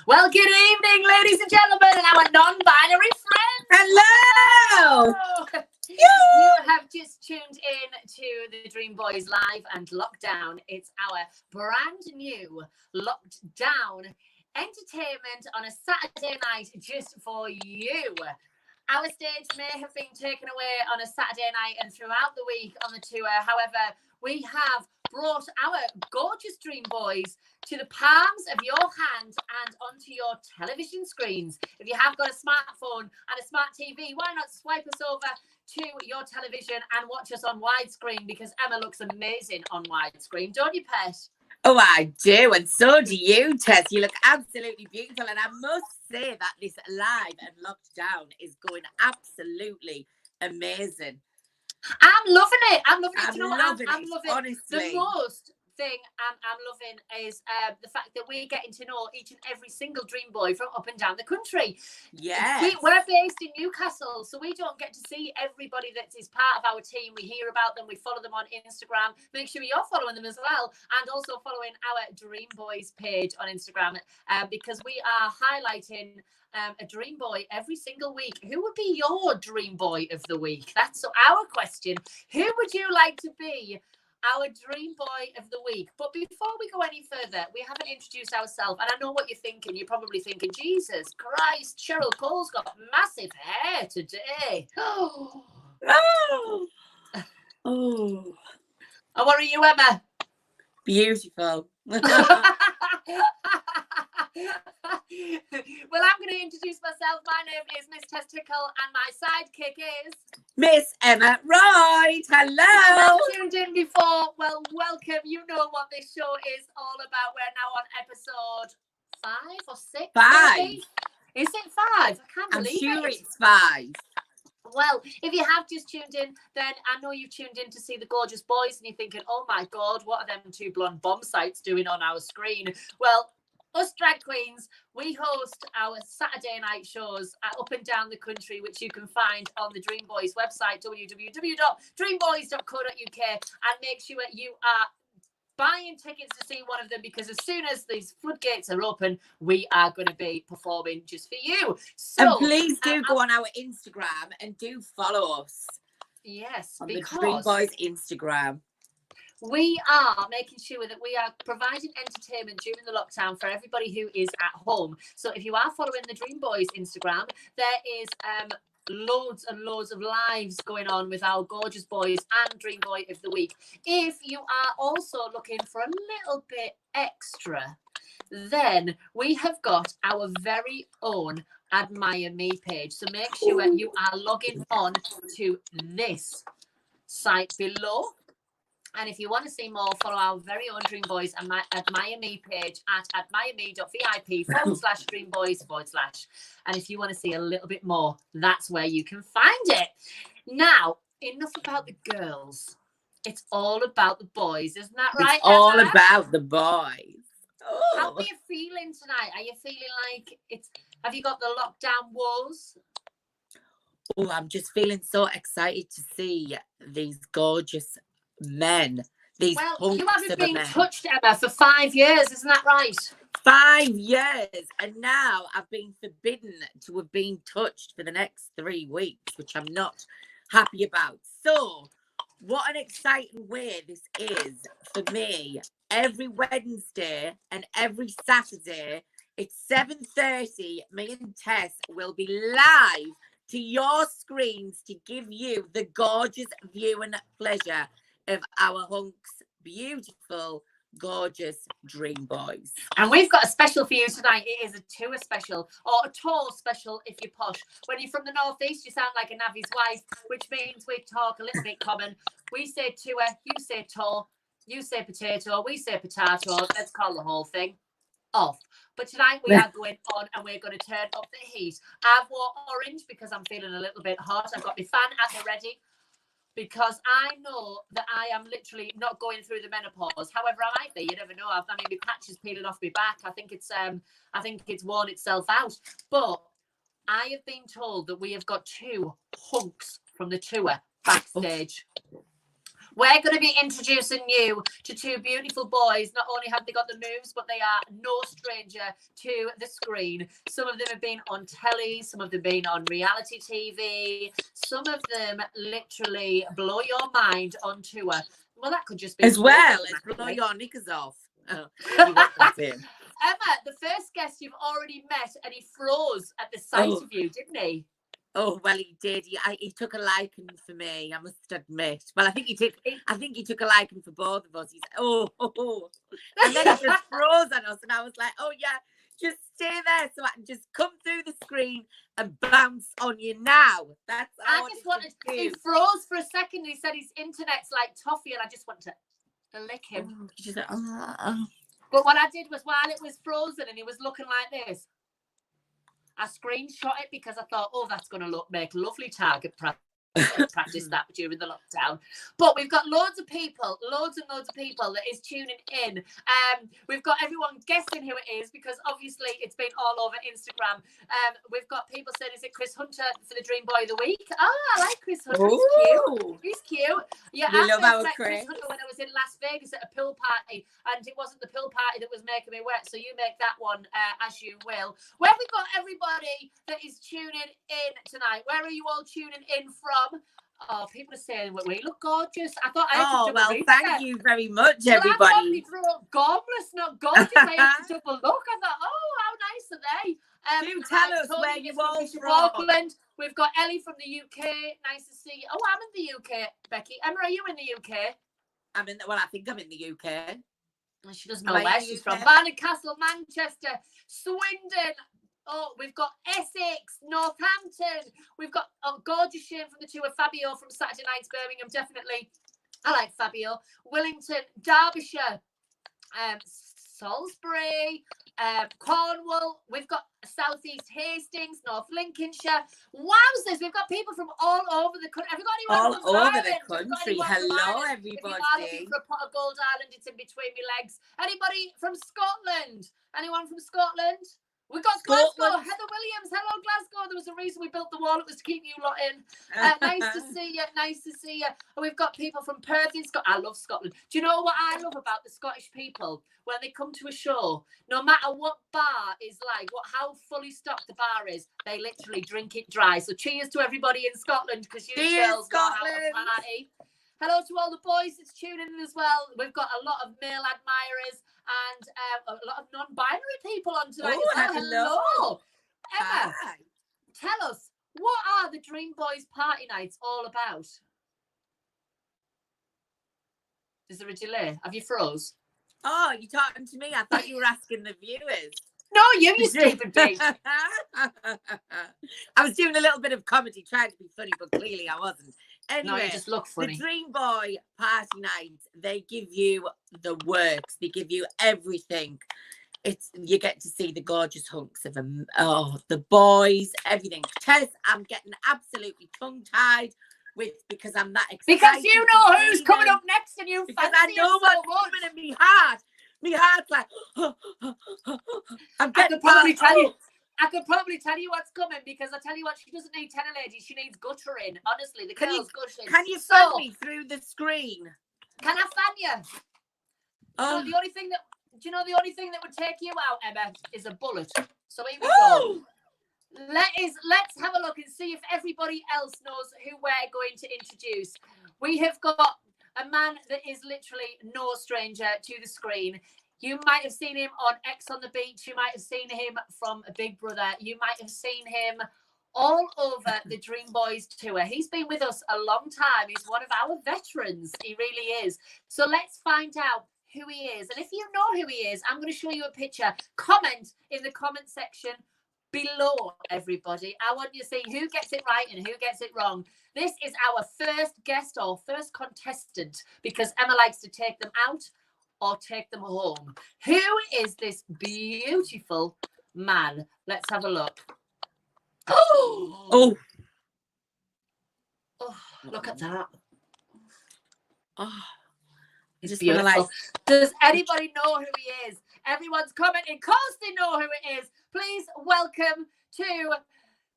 Well, good evening, ladies and gentlemen, and our non-binary friends. Hello! You have just tuned in to the Dreamboys Live and Lockdown. It's our brand new Locked Down entertainment on a Saturday night just for you. Our stage may have been taken away on a Saturday night and throughout the week on the tour. However, we have brought our gorgeous Dream Boys to the palms of your hand and onto your television screens. If you have got a smartphone and a smart TV, why not swipe us over to your television and watch us on widescreen, because Emma looks amazing on widescreen, don't you, Pet? Oh, I do, and so do you, Tess. You look absolutely beautiful, and I must say that this live and locked down is going absolutely amazing. I'm loving it. I'm loving it. I'm Do you know loving what I'm it, loving? honestly. The most thing I'm loving is the fact that we're getting to know each and every single Dream Boy from up and down the country. Yes. We're based in Newcastle, so we don't get to see everybody that is part of our team. We hear about them, we follow them on Instagram. Make sure you're following them as well, and also following our Dream Boys page on Instagram, because we are highlighting a Dream Boy every single week. Who would be your Dream Boy of the week? That's our question. Who would you like to be our Dream Boy of the week? But before we go any further, we haven't introduced ourselves, and I know what you're thinking. You're probably thinking, Jesus Christ, Cheryl Cole's got massive hair today. Oh. Oh. And what are you, Emma? Beautiful. Well, I'm going to introduce myself. My name is Miss Tess Tickle, and my sidekick is Miss Emma Wright. Hello. If you've tuned in before, well, welcome. You know what this show is all about. We're now on episode 5 or 6. 5. Maybe? Is it 5? I can't I'm believe sure it. it's 5. Well, if you have just tuned in, then I know you've tuned in to see the gorgeous boys, and you're thinking, oh my God, what are them two blonde bomb sites doing on our screen? Well, us drag queens, we host our Saturday night shows up and down the country, which you can find on the Dreamboys website, www.dreamboys.co.uk, and make sure you are buying tickets to see one of them, because as soon as these floodgates are open, we are going to be performing just for you. So, and please do go on our Instagram and do follow us. Yes, on because the Dreamboys Instagram. We are making sure that we are providing entertainment during the lockdown for everybody who is at home. So if you are following the Dreamboys Instagram, there is loads and loads of lives going on with our gorgeous boys and Dream Boy of the week. If you are also looking for a little bit extra, then we have got our very own Admire Me page. So make sure you are logging on to this site below. And if you want to see more, follow our very own Dreamboys Admire Me page at admireme.vip/Dreamboys/. And if you want to see a little bit more, that's where you can find it. Now, enough about the girls. It's all about the boys, isn't that right? It's all about the boys. Oh. How are you feeling tonight? Are you feeling like have you got the lockdown woes? Oh, I'm just feeling so excited to see these gorgeous men. You haven't been touched, Emma, for 5 years, isn't that right? 5 years, and now I've been forbidden to have been touched for the next 3 weeks, which I'm not happy about. So what an exciting way this is for me. Every Wednesday and every Saturday, it's 7:30. Me and Tess will be live to your screens to give you the gorgeous viewing pleasure of our hunks, beautiful, gorgeous Dream Boys. And we've got a special for you tonight. It is a tour special, or a tour special if you're posh. When you're from the northeast, you sound like a navvy's wife, which means we talk a little bit common. We say tour, you say tour, you say potato, we say potato. Let's call the whole thing off. But tonight we are going on, and we're going to turn up the heat. I've worn orange because I'm feeling a little bit hot. I've got my fan at the ready, because I know that I am literally not going through the menopause. However, I might be. You never know. I mean, my patch is peeling off my back. I think it's worn itself out. But I have been told that we have got 2 hunks from the tour backstage. We're going to be introducing you to two beautiful boys. Not only have they got the moves, but they are no stranger to the screen. Some of them have been on telly, some of them have been on reality TV, some of them literally blow your mind on tour. Well, that could just be as well as blow your knickers off. Oh, you want that in. Emma, the first guest you've already met, and he froze at the sight of you, didn't he? Oh, well, he did. He took a liking for me, I must admit. Well, I think he took a liking for both of us. He's and then he just froze on us, and I was like, oh yeah, just stay there so I can just come through the screen and bounce on you now. That's all. He froze for a second. He said his internet's like toffee, and I just want to lick him. But what I did was, while it was frozen and he was looking like this, I screenshot it because I thought, oh, that's going to make lovely target practice that during the lockdown. But we've got loads and loads of people that is tuning in. We've got everyone guessing who it is because obviously it's been all over Instagram. We've got people saying, is it Chris Hunter for the Dream Boy of the Week? Oh, I like Chris Hunter. He's cute. Yeah, I first met Chris Hunter when I was in Las Vegas at a pool party, and it wasn't the pool party that was making me wet, so you make that one as you will. Where have we got everybody that is tuning in tonight? Where are you all tuning in from? Oh, people are saying we look gorgeous. I thought I had to well, thank you very much, everybody. I only drew up gormless, not gorgeous. I had to double look. I thought, oh, how nice are they? Do tell us where you all from. Auckland. We've got Ellie from the UK. Nice to see you. Oh, I'm in the UK, Becky. Emma, are you in the UK? I think I'm in the UK. She doesn't know where she's from. Barnard Castle, Manchester, Swindon. Oh, we've got Essex, Northampton. We've got gorgeous Shane from the tour, Fabio from Saturday Nights Birmingham. Definitely, I like Fabio. Wellington, Derbyshire, Salisbury, Cornwall. We've got Southeast Hastings, North Lincolnshire. Wowzers, we've got people from all over the country. Have you got anyone from Ireland? The country. Hello, everybody. If you are looking for a pot of gold Ireland, it's in between my legs. Anybody from Scotland? Anyone from Scotland? We've got Glasgow, Heather Williams. Hello, Glasgow. There was a reason we built the wall. It was to keep you lot in. Nice to see you. Nice to see you. And we've got people from Perth in Scotland. I love Scotland. Do you know what I love about the Scottish people? When they come to a show, no matter what bar is like, how fully stocked the bar is, they literally drink it dry. So cheers to everybody in Scotland, because you girls know how to party. Hello to all the boys that's tuning in as well. We've got a lot of male admirers and a lot of non-binary people on tonight. Hello. Emma, tell us, what are the Dreamboys party nights all about? Is there a delay? Have you froze? Oh, you're talking to me? I thought you were asking the viewers. No, you stupid bitch. I was doing a little bit of comedy, trying to be funny, but clearly I wasn't. Anyway, no, you just look funny. The Dream Boy party nights, they give you the works. They give you everything. You get to see the gorgeous hunks of them. Oh, the boys, everything. Tess, I'm getting absolutely tongue-tied because I'm that excited. Because you know who's coming up next, and you because I know what's coming in me heart. My heart's like, I could probably tell you what's coming, because I tell you what, she doesn't need tenor ladies, she needs guttering. Honestly, the girl's guttering. Can you fan me through the screen? Can I fan you? So the only thing that would take you out, Emma, is a bullet. So here we go. Let's have a look and see if everybody else knows who we're going to introduce. We have got a man that is literally no stranger to the screen. You might have seen him on X on the Beach. You might have seen him from Big Brother. You might have seen him all over the Dreamboys tour. He's been with us a long time. He's one of our veterans. He really is. So let's find out who he is. And if you know who he is, I'm going to show you a picture. Comment in the comment section below, everybody. I want you to see who gets it right and who gets it wrong. This is our first guest or first contestant, because Emma likes to take them out or take them home. Who is this beautiful man? Let's have a look. Oh, look at that. Oh, it's beautiful. Does anybody know who he is? Everyone's commenting. Of course they know who it is. Please welcome to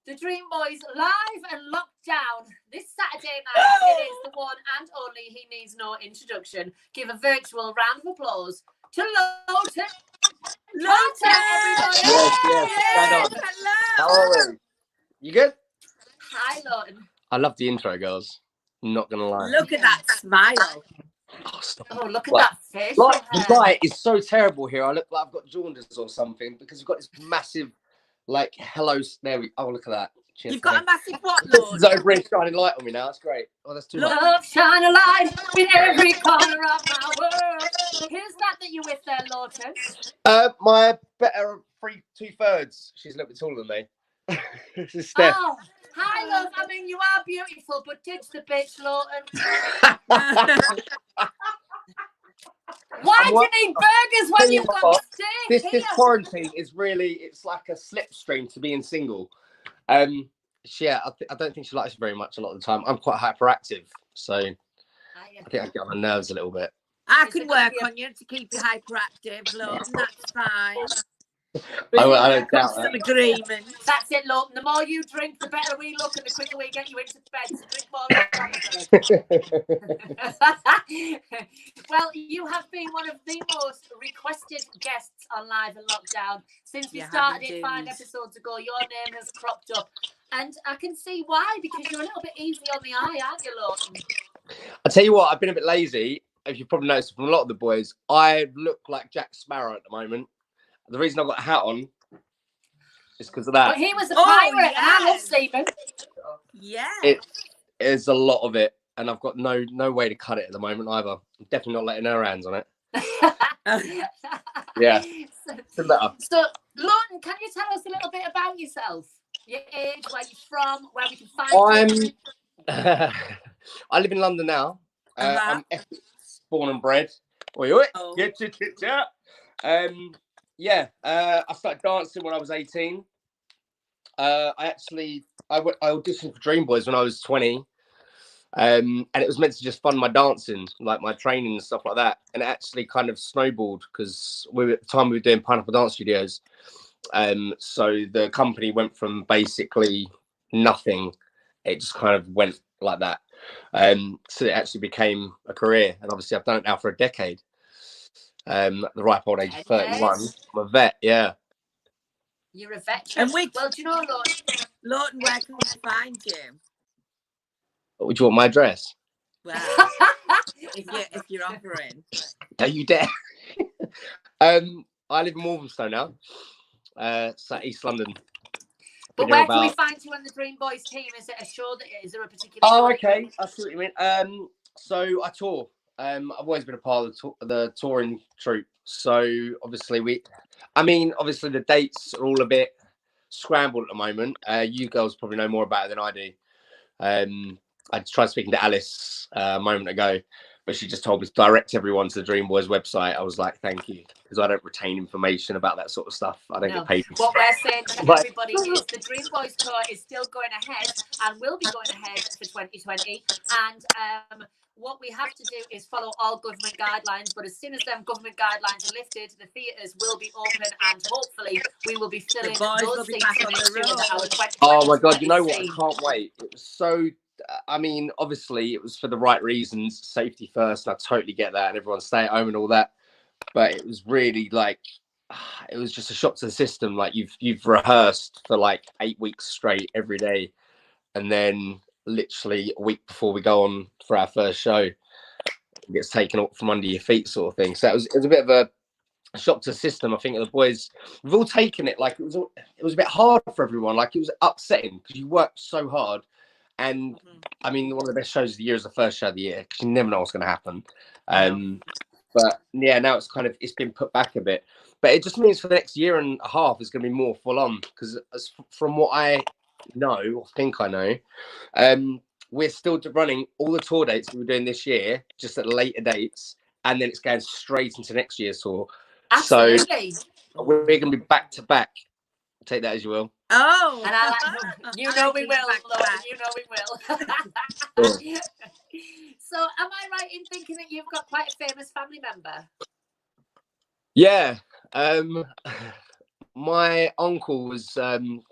The Dreamboys Live and Locked Down this Saturday night. It is the one and only. He needs no introduction. Give a virtual round of applause to Lotan Carter, everybody. Yes. Hello. How are we? You good? Hi, Lotan. I love the intro, girls. I'm not gonna lie. Look at that smile. Oh, stop. Oh, look at Like, that face. the light is so terrible here. I look like I've got jaundice or something because we've got this massive, like, hello. There we. Oh, look at that. Cheers, You've got a massive what, This Lord? is over here shining light on me now. That's great. Oh, that's too much. Love shine a light in every corner of my world. Who's that you're with there, Lotan? My better 2/3. She's a little bit taller than me. This is Steph. Oh, hi, love. I mean, you are beautiful, but ditch the bitch, Lotan. Why do you need burgers when you've got steak? This quarantine is really, it's like a slipstream to being single. Yeah, I don't think she likes it very much a lot of the time. I'm quite hyperactive, so I think I get on her nerves a little bit. I can work on you to keep you hyperactive, Lord. That's fine. I don't doubt some that. agreement. That's it, Lotan. The more you drink, the better we look, and the quicker we get you into bed. So drink more. Well, you have been one of the most requested guests on Live and Lockdown since we started it 5 episodes ago. Your name has cropped up, and I can see why, because you're a little bit easy on the eye, aren't you, Lotan? I tell you what, I've been a bit lazy. If you've probably noticed from a lot of the boys, I look like Jack Sparrow at the moment. The reason I've got a hat on is because of that. But he was a pirate, and I love seamen. Yeah. It is a lot of it, and I've got no way to cut it at the moment either. I'm definitely not letting her hands on it. Yeah. So, Lotan, can you tell us a little bit about yourself? Your age, where you're from, where we can find you? I live in London now. I'm Essex born and bred. Oi. Get your tits out. I started dancing when I was 18. I auditioned for Dreamboys when I was 20. And it was meant to just fund my dancing, like my training and stuff like that. And it actually kind of snowballed because at the time we were doing Pineapple Dance Studios. So the company went from basically nothing. It just kind of went like that. So it actually became a career. And obviously I've done it now for a decade. At the ripe old age of 31. I'm a vet, yeah. You're a veteran. Well, do you know, Lotan, where can we find you? Would you want my address? Well, if you're offering. Don't you dare. I live in Walthamstow now. So East London. But where can we find you on the Dreamboys team? Is it a show is there a particular show? Oh, okay. I see what you mean. So I tour. I've always been a part of the touring troupe. So obviously obviously the dates are all a bit scrambled at the moment. You girls probably know more about it than I do. I tried speaking to Alice a moment ago, but she just told me to direct everyone to the Dreamboys website. I was like, thank you, because I don't retain information about that sort of stuff. I don't get paid. What we're saying to everybody is the Dreamboys tour is still going ahead and will be going ahead for 2020. And what we have to do is follow all government guidelines. But as soon as them government guidelines are lifted, the theatres will be open, and hopefully we will be filling those seats to make sure that our 2020. Oh my God! You know what? I can't wait. It was so. I mean, obviously, it was for the right reasons, safety first. And I totally get that, and everyone stay at home and all that. But it was really like, it was just a shock to the system. Like you've rehearsed for like 8 weeks straight every day, and then literally a week before we go on for our first show, it gets taken up from under your feet, sort of thing. So it was a bit of a shock to the system. I think the boys, we've all taken it like it was a bit hard for everyone. Like it was upsetting because you worked so hard. And I mean, one of the best shows of the year is the first show of the year because you never know what's going to happen. But yeah, now it's been put back a bit. But it just means for the next year and a half is going to be more full on because from what I know or think I know, we're still running all the tour dates we were doing this year, just at later dates, and then it's going straight into next year's tour. Absolutely. So we're going to be back to back. Take that as you will. Oh, and I like, you know we will, Lord, you know we will. So, am I right in thinking that you've got quite a famous family member? Yeah, my uncle was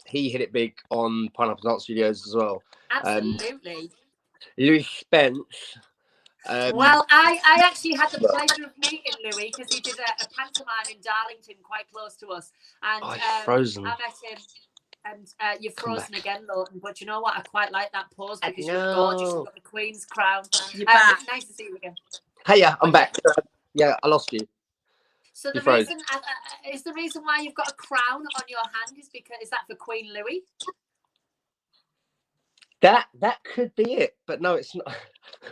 he hit it big on Pineapple Dance Studios as well. Absolutely. Louis Spence. Well, I actually had the pleasure of meeting Louis because he did a pantomime in Darlington, quite close to us, and frozen. I met him. And you're frozen again, Lotan. But you know what? I quite like that pose because you're gorgeous. You've got the Queen's crown. You're back. Nice to see you again. Hey, yeah, I'm back. Yeah, I lost you. So the reason is the reason why you've got a crown on your hand is because that for Queen Louis? That could be it, but no, it's not.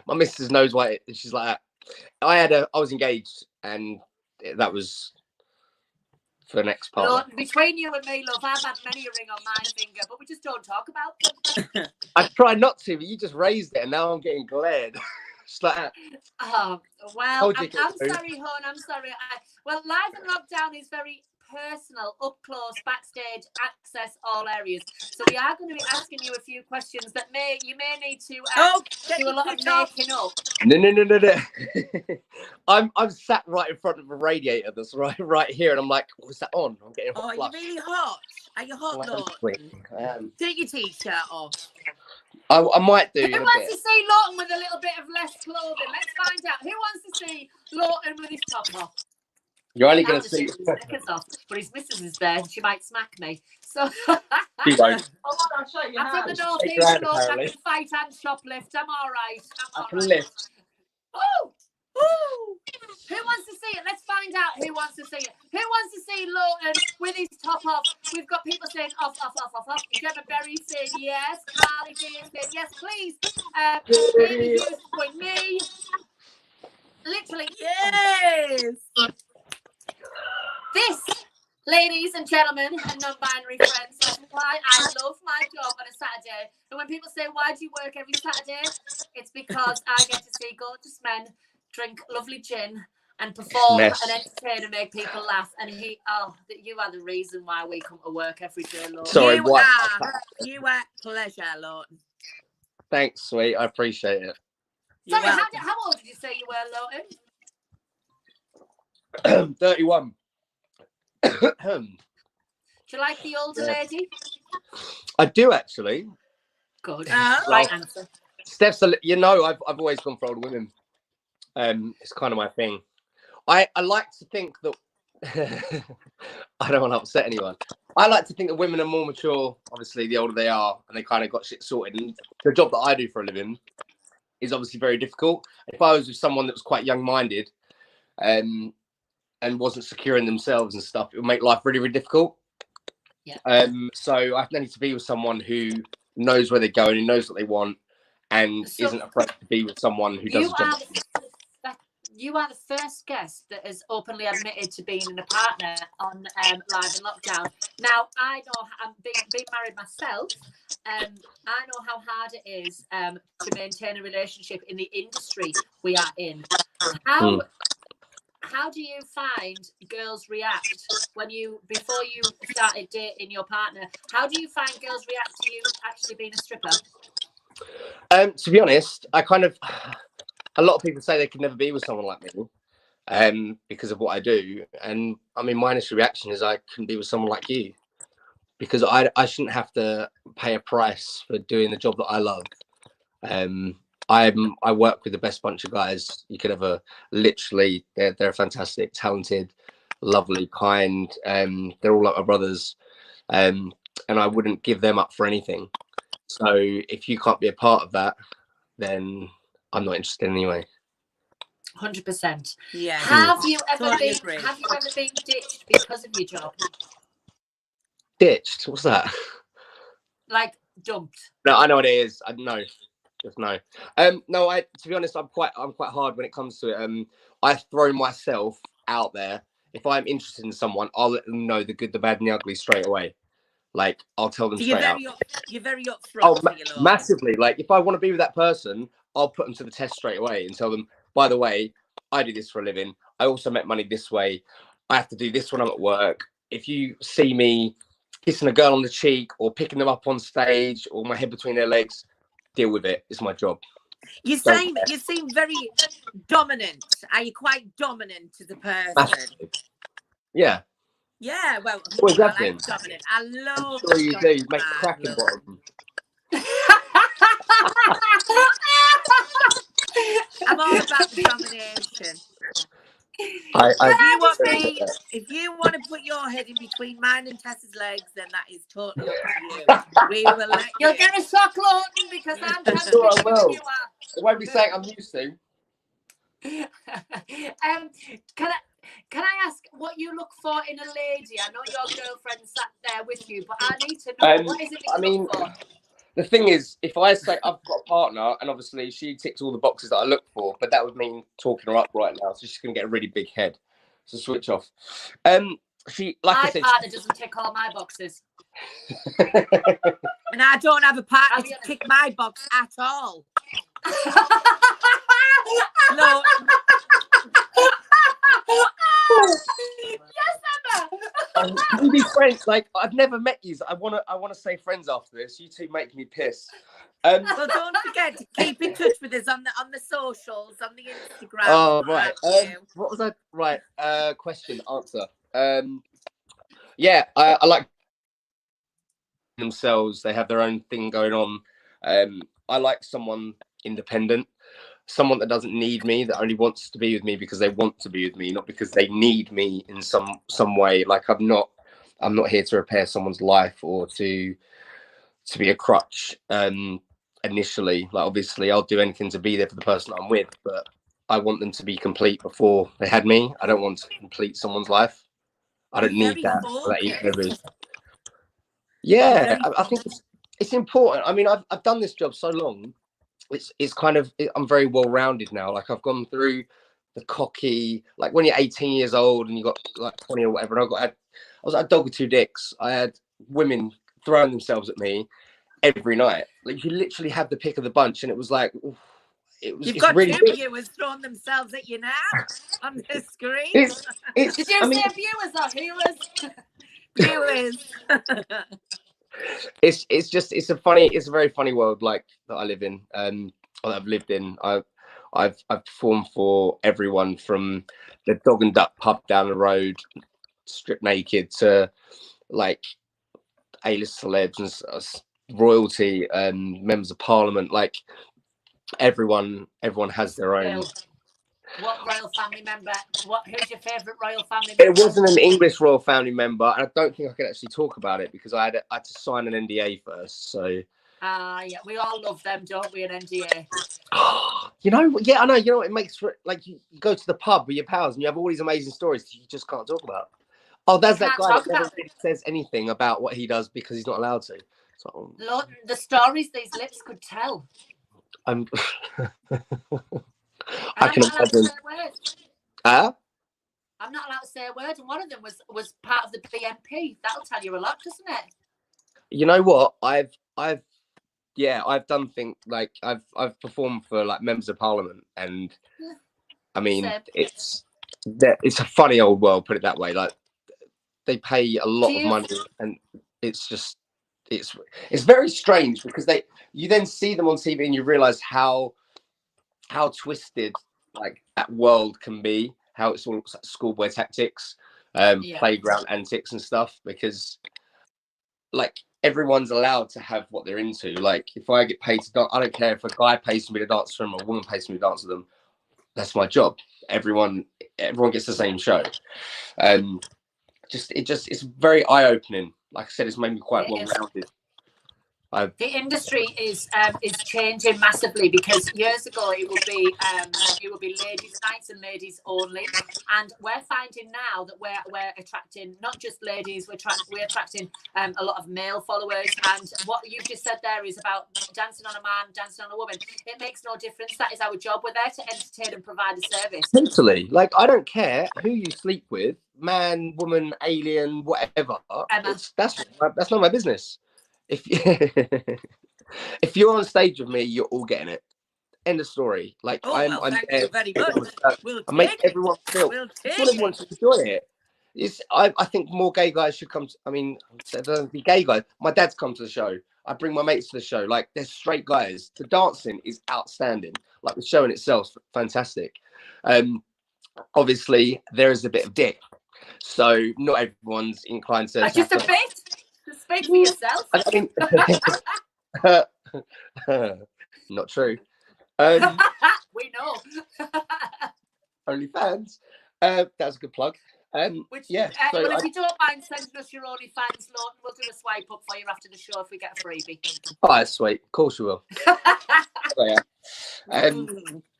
My missus knows why. She's like that. I was engaged, and that was for the next part. Lord, between you and me, love, I've had many a ring on my finger, but we just don't talk about them. I tried not to, but you just raised it, and now I'm getting glared. Just like that. Oh, well, I'm sorry, hon. I'm sorry. Well, Live and Lockdown is very personal, up close, backstage, access, all areas. So we are going to be asking you a few questions that you may need to do a lot of making up. No. I'm sat right in front of a radiator that's right here, and I'm like, what's that on? I'm getting hot. Are you really hot? Are you hot, Lord? Take your t-shirt off. I might do. Who wants to see Lotan with a little bit of less clothing? Let's find out. Who wants to see Lotan with his top off? You're only going to see his knickers off, but his missus is there. She might smack me. So she won't. I'm from the northeast, Lotan. I can fight and shoplift. I'm all right. I can lift. Oh! Ooh. Who wants to see it? Let's find out who wants to see it. Who wants to see Lotan with his top off? We've got people saying off. Gemma Berry saying yes. Carly James saying yes, please. Amy Hughes going me. Literally, yes. This, ladies and gentlemen, and non-binary friends, is why I love my job on a Saturday. And when people say, why do you work every Saturday? It's because I get to see gorgeous men drink lovely gin and perform and entertain and make people laugh. And you are the reason why we come to work every day, Lord. Sorry, you are pleasure, Lord. Thanks, sweet. I appreciate it. Sorry, how old did you say you were, Lotan? 31. Do you like the older lady? I do, actually. Good. Right answer. Steph's, I've always gone for older women. It's kind of my thing. I like to think that I don't want to upset anyone. I like to think that women are more mature, obviously, the older they are, and they kind of got shit sorted. And the job that I do for a living is obviously very difficult. If I was with someone that was quite young-minded and wasn't secure in themselves and stuff, it would make life really, really difficult. Yeah. So I need to be with someone who knows where they're going, who knows what they want, and isn't afraid to be with someone who does the job. You are the first guest that has openly admitted to being in a partner on Live and Lockdown. Now, I know, I'm being married myself, I know how hard it is to maintain a relationship in the industry we are in. How do you find girls react before you started dating your partner? How do you find girls react to you actually being a stripper? To be honest, a lot of people say they could never be with someone like me because of what I do. And I mean, my initial reaction is I couldn't be with someone like you because I shouldn't have to pay a price for doing the job that I love. I work with the best bunch of guys you could ever. Literally, they're fantastic, talented, lovely, kind. They're all like my brothers, and I wouldn't give them up for anything. So if you can't be a part of that, then I'm not interested anyway. 100%. Yeah. Have you ever been ditched because of your job? Ditched? What's that? Like dumped? No, I know what it is. No. Just no. No, to be honest, I'm quite hard when it comes to it. I throw myself out there. If I'm interested in someone, I'll let them know the good, the bad, and the ugly straight away. Like, I'll tell them straight out. You're very upfront. Oh, massively. Like, if I want to be with that person, I'll put them to the test straight away and tell them, by the way, I do this for a living. I also make money this way. I have to do this when I'm at work. If you see me kissing a girl on the cheek or picking them up on stage or my head between their legs, deal with it. It's my job. You seem very dominant. Are you quite dominant as a person? Yeah. Yeah, well, Always I have been. like dominant. I love. I'm sure you do. You make dominant cracking man, bottom. I'm all about the domination. I If you want to put your head in between mine and Tess's legs, then that is totally up to you. We will let You'll you. get a shock, Lotan, because I'm I'm just sure I as you will. and you are. It won't be saying I'm used to. Can I ask what you look for in a lady? I know your girlfriend sat there with you, but I need to know what is it that you look for? The thing is, if I say I've got a partner, and obviously she ticks all the boxes that I look for, but that would mean talking her up right now, so she's gonna get a really big head. So switch off. She, like I said, my partner doesn't tick all my boxes. And I don't have a partner to tick my box at all. No. Yes, Emma. Can we be friends? Like, I've never met you. I wanna stay friends after this. You two make me piss. Well, don't forget to keep in touch with us on the socials, on the Instagram. Oh right. What was that? Right. Question, answer. Yeah, I like themselves. They have their own thing going on. I like someone independent, someone that doesn't need me, that only wants to be with me because they want to be with me, not because they need me in some way. Like I'm not here to repair someone's life or to be a crutch. Initially, like obviously I'll do anything to be there for the person I'm with, but I want them to be complete before they had me. I don't want to complete someone's life. I don't need that. Yeah, I think it's important. I mean, I've done this job so long. It's kind of, I'm very well rounded now. Like I've gone through the cocky, like when you're 18 years old and you got like 20 or whatever. And I was like a dog with two dicks. I had women throwing themselves at me every night. Like you literally have the pick of the bunch, and it was like, oof, You've got really two viewers throwing themselves at you now on the screen. Did you say viewers or viewers? Viewers. It's a very funny world like that I live in, that I've lived in. I've performed for everyone from the Dog and Duck pub down the road, stripped naked, to like A-list celebs and royalty and members of parliament. Like everyone has their own. What royal family member? Who's your favourite royal family member? It wasn't an English royal family member, and I don't think I could actually talk about it because I had to sign an NDA first. So. Yeah, we all love them, don't we? An NDA. You know, yeah, I know. You know, it makes like you go to the pub with your pals and you have all these amazing stories that you just can't talk about. Oh, there's that guy that never really says anything about what he does because he's not allowed to. So, Lotan, the stories these lips could tell. I can imagine. I'm not allowed to say a word, and one of them was part of the BNP. That'll tell you a lot, doesn't it? You know what? I've done things like I've performed for like members of parliament, and I mean it's a funny old world, put it that way. Like they pay a lot of money, and it's just it's very strange because you then see them on TV and you realize how twisted like that world can be, how it's all schoolboy tactics, playground antics and stuff, because like everyone's allowed to have what they're into. Like if I get paid to dance, I don't care if a guy pays for me to dance for him or a woman pays for me to dance with them. That's my job. Everyone gets the same show. It's very eye-opening. Like I said, it's made me quite well-rounded. The industry is changing massively, because years ago it would be ladies' nights and ladies only, and we're finding now that we're attracting not just ladies, we're attracting a lot of male followers. And what you've just said there is about dancing on a man, dancing on a woman. It makes no difference. That is our job. We're there to entertain and provide a service. Totally. Like I don't care who you sleep with, man, woman, alien, whatever. That's not my business. If you're on stage with me, you're all getting it. End of story. Like I'm thank you very much. I make everyone feel. Everyone should enjoy it. I think more gay guys should come. I mean, the gay guys. My dad's come to the show. I bring my mates to the show. Like they're straight guys. The dancing is outstanding. Like the show in itself, fantastic. Obviously there is a bit of dick. So not everyone's inclined to. Just a bit. Speak for yourself. I think not true. We know. OnlyFans. That's a good plug. Which, yeah. So well, if you don't mind sending us your OnlyFans, Lotan, we'll do a swipe up for you after the show if we get a freebie. oh, that's sweet. Of course we will. Oh, yeah.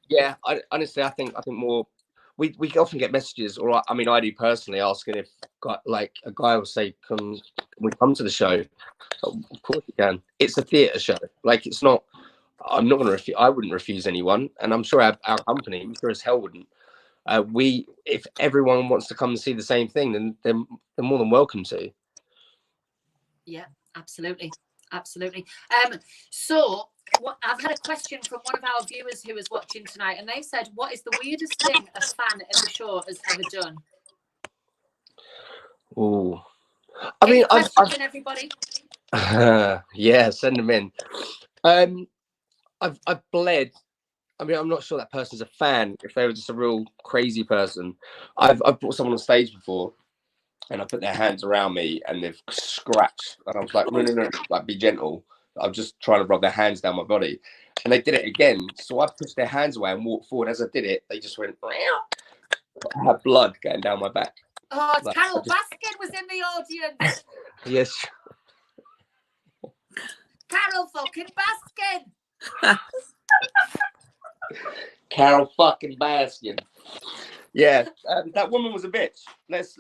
Yeah. Honestly, I think more. We often get messages, or I mean, I do personally, asking if like a guy will say, "Can we come to the show?" Oh, of course you can. It's a theatre show. Like it's not. I'm not going to refuse. I wouldn't refuse anyone, and I'm sure our company, I'm sure as hell wouldn't. If everyone wants to come and see the same thing, then they're more than welcome to. Yeah, absolutely. So I've had a question from one of our viewers who is watching tonight, and they said, "What is the weirdest thing a fan of the show has ever done?" Oh, I mean, I've everybody. Yeah, send them in. I've bled. I mean, I'm not sure that person's a fan. If they were just a real crazy person, I've brought someone on stage before, and I put their hands around me, and they've scratched, and I was like, no, like be gentle. I'm just trying to rub their hands down my body, and they did it again. So I pushed their hands away and walked forward. As I did it, they just went. I had blood going down my back. Oh, it's like, Carol Baskin was in the audience. Yes. Carol fucking Baskin. Carol fucking Baskin. Yeah, that woman was a bitch. Let's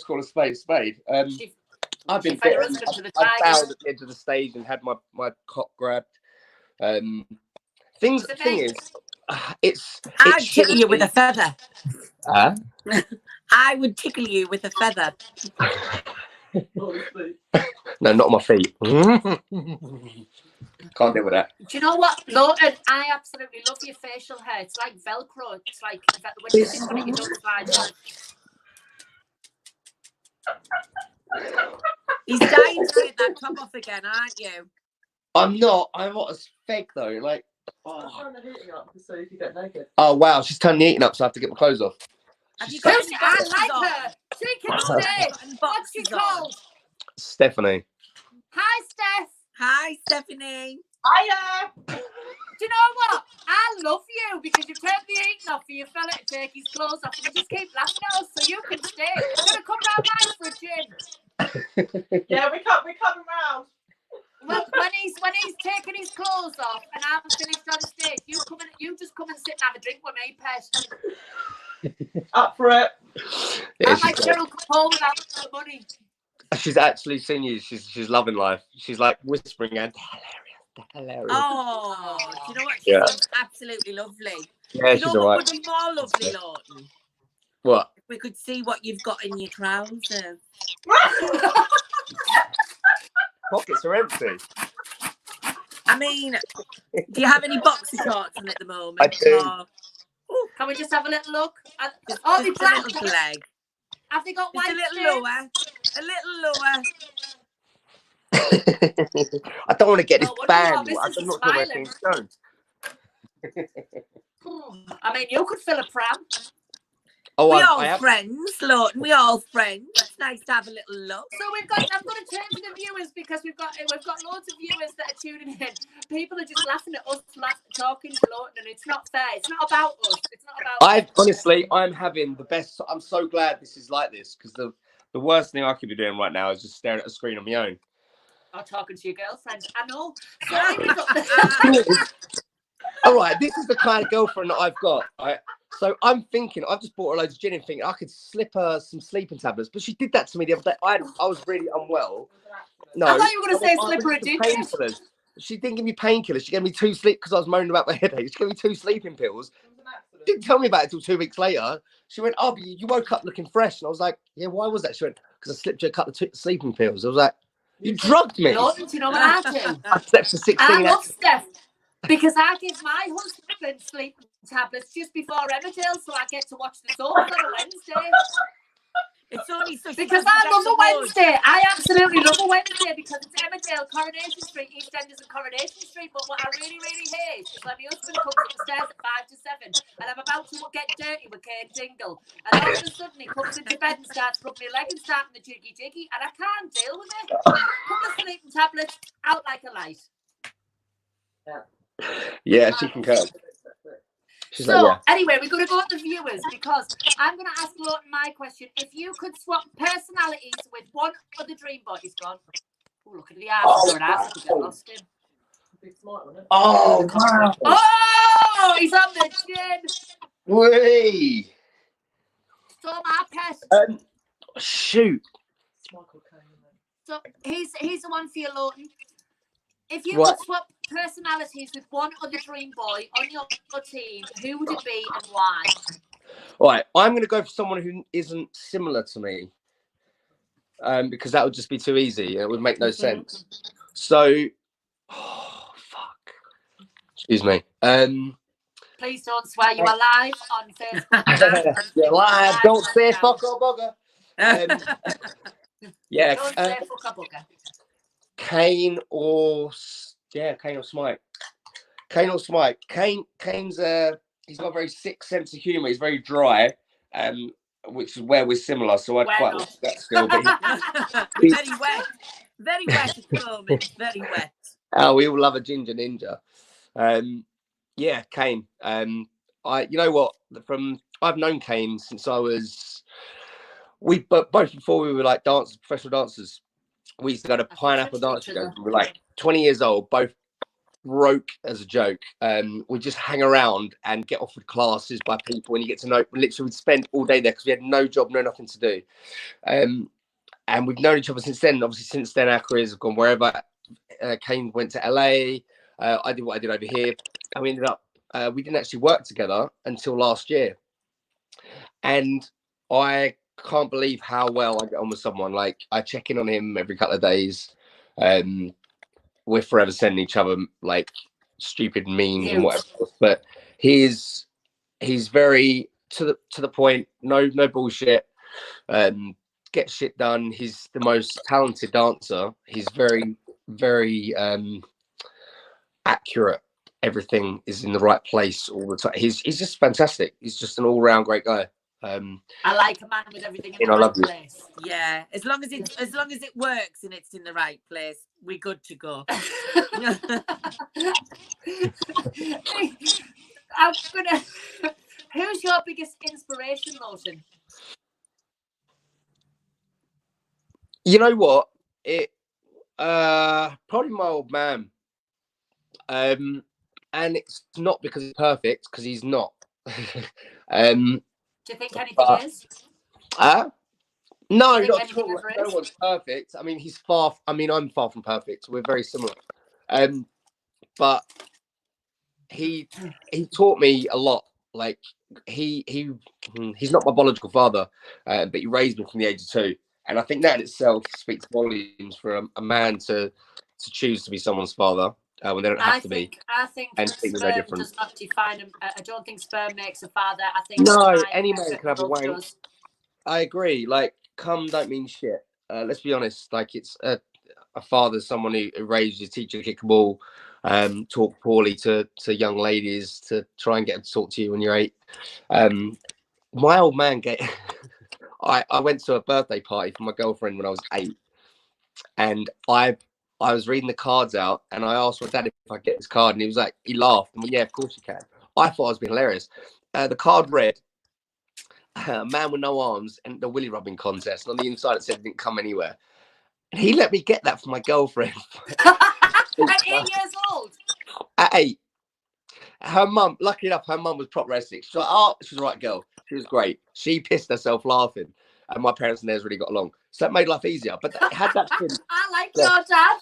call a spade a spade. I've been bitten. I bowed at the edge of the stage and had my cock grabbed. The thing is, I'd tickle you with a feather. Huh? I would tickle you with a feather. No, not on my feet. Can't deal with that. Do you know what, Lotan? I absolutely love your facial hair. It's like Velcro. It's like when you sit on it, you don't slide off. He's dying to get that top off again, aren't you? I'm not. I'm not as fake though. Like, turn the heating up so you can get naked. Oh wow, she's turning the heating up, so I have to get my clothes off. I like her. She can stay. What's she called? Stephanie. Hi, Steph. Hi, Stephanie. Hiya. Do you know what? I love you because you turned the heating off for your fella to take his clothes off, and you just keep laughing at us, so you can stay. You're gonna come round mine for a gin. Yeah, we're coming round. Well, when he's taking his clothes off and I'm finished on stage, you just come and sit and have a drink with me, Pet. Up for it. Yeah, I'm like Cheryl Cole without the money. She's actually seen you. She's loving life. She's like whispering and hilarious. Oh, do you know what? She's absolutely lovely. Yeah, she's all right. What would be more lovely, Lotan? What? If we could see what you've got in your trousers. Pockets are empty. I mean, do you have any boxer shorts on at the moment? I do. Can we just have a little look? Just the a little leg. Have they got white a little lower. A little lower. I don't want to get this banned. I'm not sure where things go. I mean, you could fill a pram. Oh, we all friends, Lotan. We all friends. It's nice to have a little look. So I'm going to turn to the viewers because we've got loads of viewers that are tuning in. People are just laughing at us talking to Lotan, and it's not fair. It's not about us. It's not about. Honestly, I'm having the best. I'm so glad this is like this because the worst thing I could be doing right now is just staring at a screen on my own. Or talking to your girlfriend. I know. So all right, this is the kind of girlfriend that I've got. Right? So I'm thinking, I've just bought her loads of gin and thinking I could slip her some sleeping tablets, but she did that to me the other day. I was really unwell. No, I thought you were going to say slip her a gin. Painkillers. She didn't give me painkillers. She gave me 2 sleep because I was moaning about my headache. She gave me 2 sleeping pills. Didn't tell me about it until 2 weeks later. She went, "Oh, but you woke up looking fresh," and I was like, "Yeah, why was that?" She went, "Because I slipped you a couple of sleeping pills." I was like, "You drugged me." No, do you know what I do? I slept for 16 hours. I love Steph. Because I give my husband sleeping tablets just before Emmerdale, so I get to watch the soaps on a Wednesday. It's only so she Because doesn't I get love the a wood. Wednesday. I absolutely love a Wednesday because it's Emmerdale, Coronation Street, EastEnders and Coronation Street. But what I really, really hate is when my husband comes up the stairs at 5 to 7 and I'm about to get dirty with Kate Dingle. And all of a sudden he comes into bed and starts rubbing my leg and starting the jiggy jiggy. And I can't deal with it. Couple of sleeping tablets, out like a light. Yeah, she can come. She's So, like, anyway, we're going to go to the viewers because I'm going to ask Lotan my question. If you could swap personalities with one of the Dream Boys, gone. Oh, look at the eyes. Oh, I get lost in. Big smart one, isn't it? oh, wow. Oh, he's on the chin. Whee! So my pet. Shoot. It's Michael Caine, isn't it? So he's the one for you, Lotan. If you What? could swap personalities with one other Dream Boy on your team, who would it be and why? All right, I'm going to go for someone who isn't similar to me, because that would just be too easy. It would make no sense. So, oh fuck. Excuse me. Please don't swear. You are live on Facebook. You're live. Don't say fuck or bugger. Yeah. Don't say fuck or bugger. Kane or Smite. Kane or Smite. Kane's he's got a very sick sense of humour. He's very dry, which is where we're similar. So I'd quite like that still. But very wet at the moment. Very wet. Oh, we all love a ginger ninja. Yeah, Kane. You know what? I've known Kane since I was. Both before we were like professional dancers. We used to go to Pineapple Dance shows. We were like 20 years old, both broke as a joke. We just hang around and get offered classes by people, and you get to know. Literally, we'd spend all day there because we had no job, nothing to do. And we've known each other since then. Obviously, since then, our careers have gone wherever. Kane went to LA. I did what I did over here, and we ended up. We didn't actually work together until last year, and I can't believe how well I get on with someone. Like, I check in on him every couple of days. We're forever sending each other like stupid memes and whatever else. But he's very to the point. No bullshit. Gets shit done. He's the most talented dancer. He's very, very accurate. Everything is in the right place all the time. He's just fantastic. He's just an all-round great guy. I like a man with everything in the right place. Yeah, as long as it works and it's in the right place, we're good to go. Who's your biggest inspiration, Lotan? You know what? Probably my old man. And it's not because he's perfect, because he's not. Do you think anything is? No, not at all. No one's perfect. I mean, I'm far from perfect. We're very similar. But he taught me a lot. Like, he's not my biological father, but he raised me from the age of 2. And I think that in itself speaks volumes for a man to choose to be someone's father. When they don't have to be. I think sperm does not define him. I don't think sperm makes a father. I think any man can have a wank. I agree. Like, cum don't mean shit. Let's be honest. Like, it's a father, someone who raised you, teach you to kick a ball, talk poorly to young ladies, to try and get them to talk to you when you're 8. My old man I went to a birthday party for my girlfriend when I was 8, and I was reading the cards out, and I asked my dad if I get this card, and he laughed. And yeah, of course you can. I thought I was being hilarious. The card read, "A man with no arms and the willy rubbing contest." And on the inside it said it didn't come anywhere. And he let me get that for my girlfriend. At 8 years old. At 8. Her mum, luckily enough, her mum was prop wrestling. She's like, oh, she's the right girl. She was great. She pissed herself laughing. And my parents and theirs really got along. So that made life easier. But had that been, I like your dad.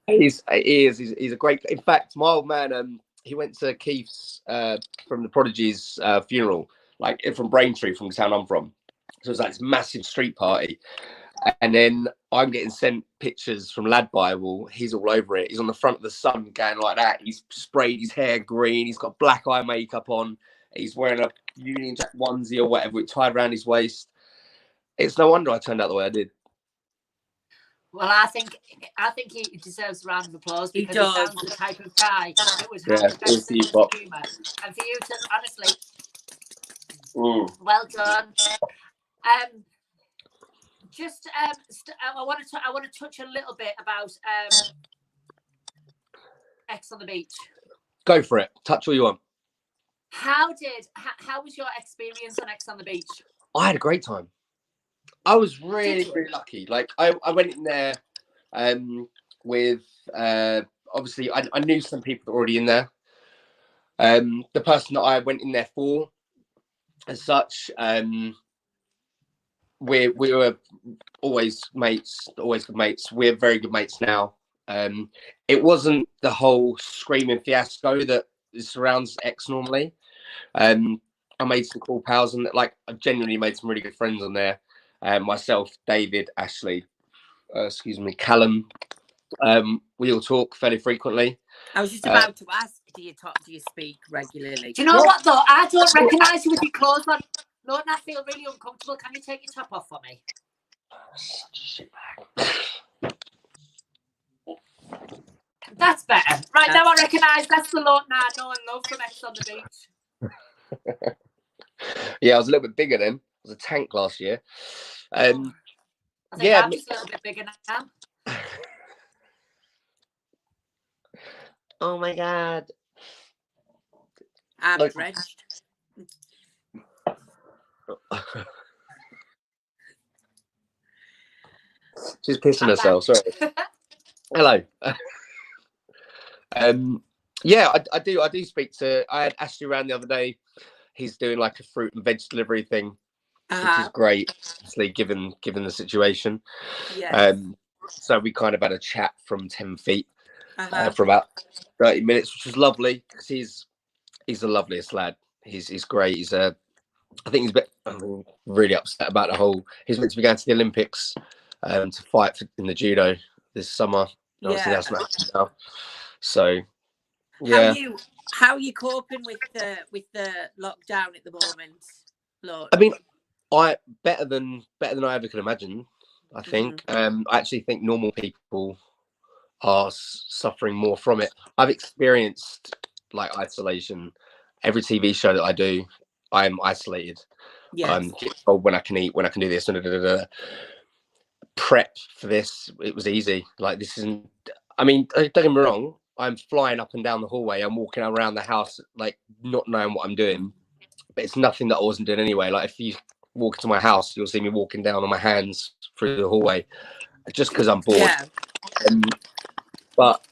He's a great. In fact, my old man, he went to Keith's from the Prodigy's funeral, like from Braintree, from the town I'm from. So it was like this massive street party, and then I'm getting sent pictures from Lad Bible. He's all over it. He's on the front of the Sun, going like that. He's sprayed his hair green. He's got black eye makeup on. He's wearing a Union Jack onesie or whatever, it tied around his waist. It's no wonder I turned out the way I did. Well, I think he deserves a round of applause He because he does. sounds the type of guy that would Yeah, have the best it's sense you, of humour. And for you to honestly, well done. Just I want to touch a little bit about X on the Beach. Go for it. Touch all you want. How was your experience on X on the Beach? I had a great time. I was really lucky. Like I went in there with obviously I knew some people that were already in there. The person that I went in there for, as such, we were always mates, always good mates. We're very good mates now. It wasn't the whole screaming fiasco that surrounds X normally. I made some cool pals and like I genuinely made some really good friends on there. Myself, David, Ashley, Callum. We all talk fairly frequently. I was just about to ask, do you speak regularly? Do you know what though? I don't recognise you with your clothes on. Lord, I feel really uncomfortable. Can you take your top off for me? Such a shitbag. That's better. Right now I recognise that's the Lotan I know and love from X on the Beach. Yeah, I was a little bit bigger then. I was a tank last year. I think I'm just a little bit bigger now. Oh my god. I'm drenched. She's pissing herself. Sorry. Hello. Yeah, I do speak to. I had Ashley around the other day. He's doing like a fruit and veg delivery thing, which is great, obviously, given the situation. Yeah. So we kind of had a chat from 10 feet for about 30 minutes, which was lovely because he's the loveliest lad. He's great. I think he's really upset about the whole. He's meant to be going to the Olympics to fight in the judo this summer. Obviously, that's not happening now. So, yeah. How are you coping with the lockdown at the moment, Lord? I mean, better than I ever could imagine. I think. I actually think normal people are suffering more from it. I've experienced like isolation. Every TV show that I do, I'm isolated. I'm told when I can eat, when I can do this, prep for this. It was easy. Like this isn't. I mean, don't get me wrong. I'm flying up and down the hallway. I'm walking around the house, like not knowing what I'm doing. But it's nothing that I wasn't doing anyway. Like if you walk into my house, you'll see me walking down on my hands through the hallway, just because I'm bored. Yeah. But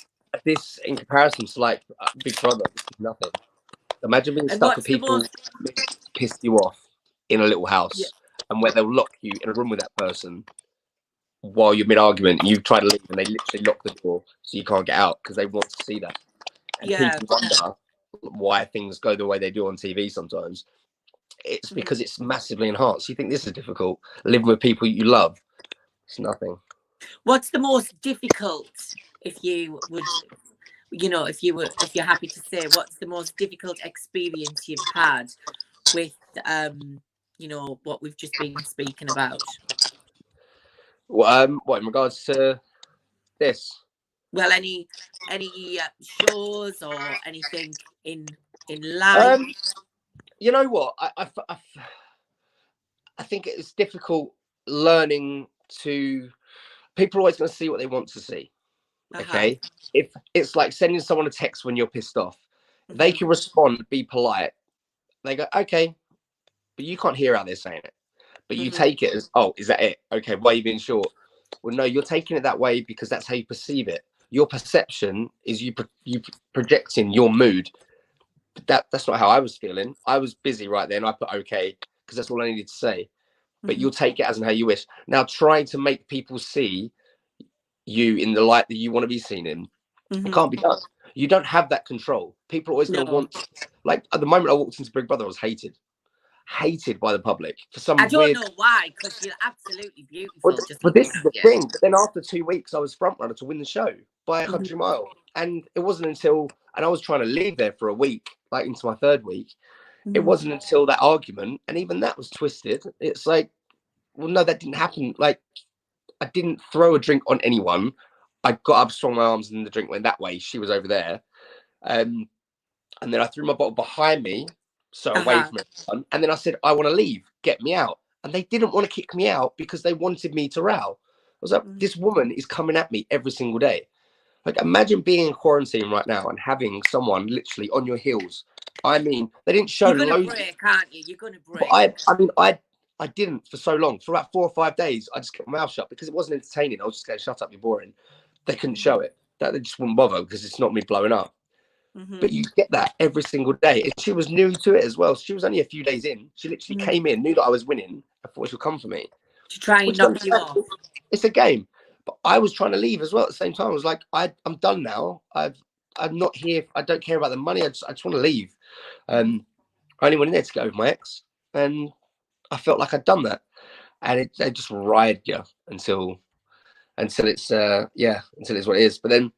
this, in comparison to like Big Brother, this is nothing. Imagine being stuck with people who piss you off in a little house, and where they'll lock you in a room with that person while you're mid-argument and you try to leave and they literally lock the door so you can't get out because they want to see that. And people wonder why things go the way they do on TV sometimes. It's because it's massively enhanced. You think this is difficult? Living with people you love, it's nothing. What's the most difficult, if you would, if you're happy to say, what's the most difficult experience you've had with, what we've just been speaking about? What in regards to this? Well, any shows or anything in life? You know what? I think it's difficult learning to. People are always going to see what they want to see. Okay, if it's like sending someone a text when you're pissed off, they can respond, be polite. They go, okay, but you can't hear how they're saying it. But you take it as, oh, is that it? Okay, why are you being short? Well, no, you're taking it that way because that's how you perceive it. Your perception is you projecting your mood. But that's not how I was feeling. I was busy right then. I put okay because that's all I needed to say. But you'll take it as and how you wish. Now, trying to make people see you in the light that you want to be seen in, it can't be done. You don't have that control. People are always going to want. Like at the moment I walked into Big Brother, I was hated by the public for some. I don't know why, because you're absolutely beautiful. But this is the thing. But then after 2 weeks, I was front runner to win the show by a country mile, and it wasn't until, and I was trying to leave there for a week, like into my third week. It wasn't until that argument, and even that was twisted. It's like well, no, that didn't happen. Like, I didn't throw a drink on anyone. I got up, swung my arms, and the drink went that way. She was over there. And then I threw my bottle behind me, so away from everyone. And then I said, I want to leave. Get me out. And they didn't want to kick me out because they wanted me to row. I was like, this woman is coming at me every single day. Like, imagine being in quarantine right now and having someone literally on your heels. I mean, they didn't show You're loads. gonna break, aren't you? You're gonna break. But I didn't for so long. For about 4 or 5 days, I just kept my mouth shut because it wasn't entertaining. I was just going, shut up, you're boring. They couldn't show it. That they just wouldn't bother because it's not me blowing up. But you get that every single day. And she was new to it as well. She was only a few days in. She literally came in, knew that I was winning. I thought she'll come for me. To try and knock you off. It's a game. But I was trying to leave as well at the same time. I was like, I'm done now. I'm not here. I don't care about the money. I just want to leave. I only went in there to go with my ex. And I felt like I'd done that. And they just ride you until it's until it's what it is. But then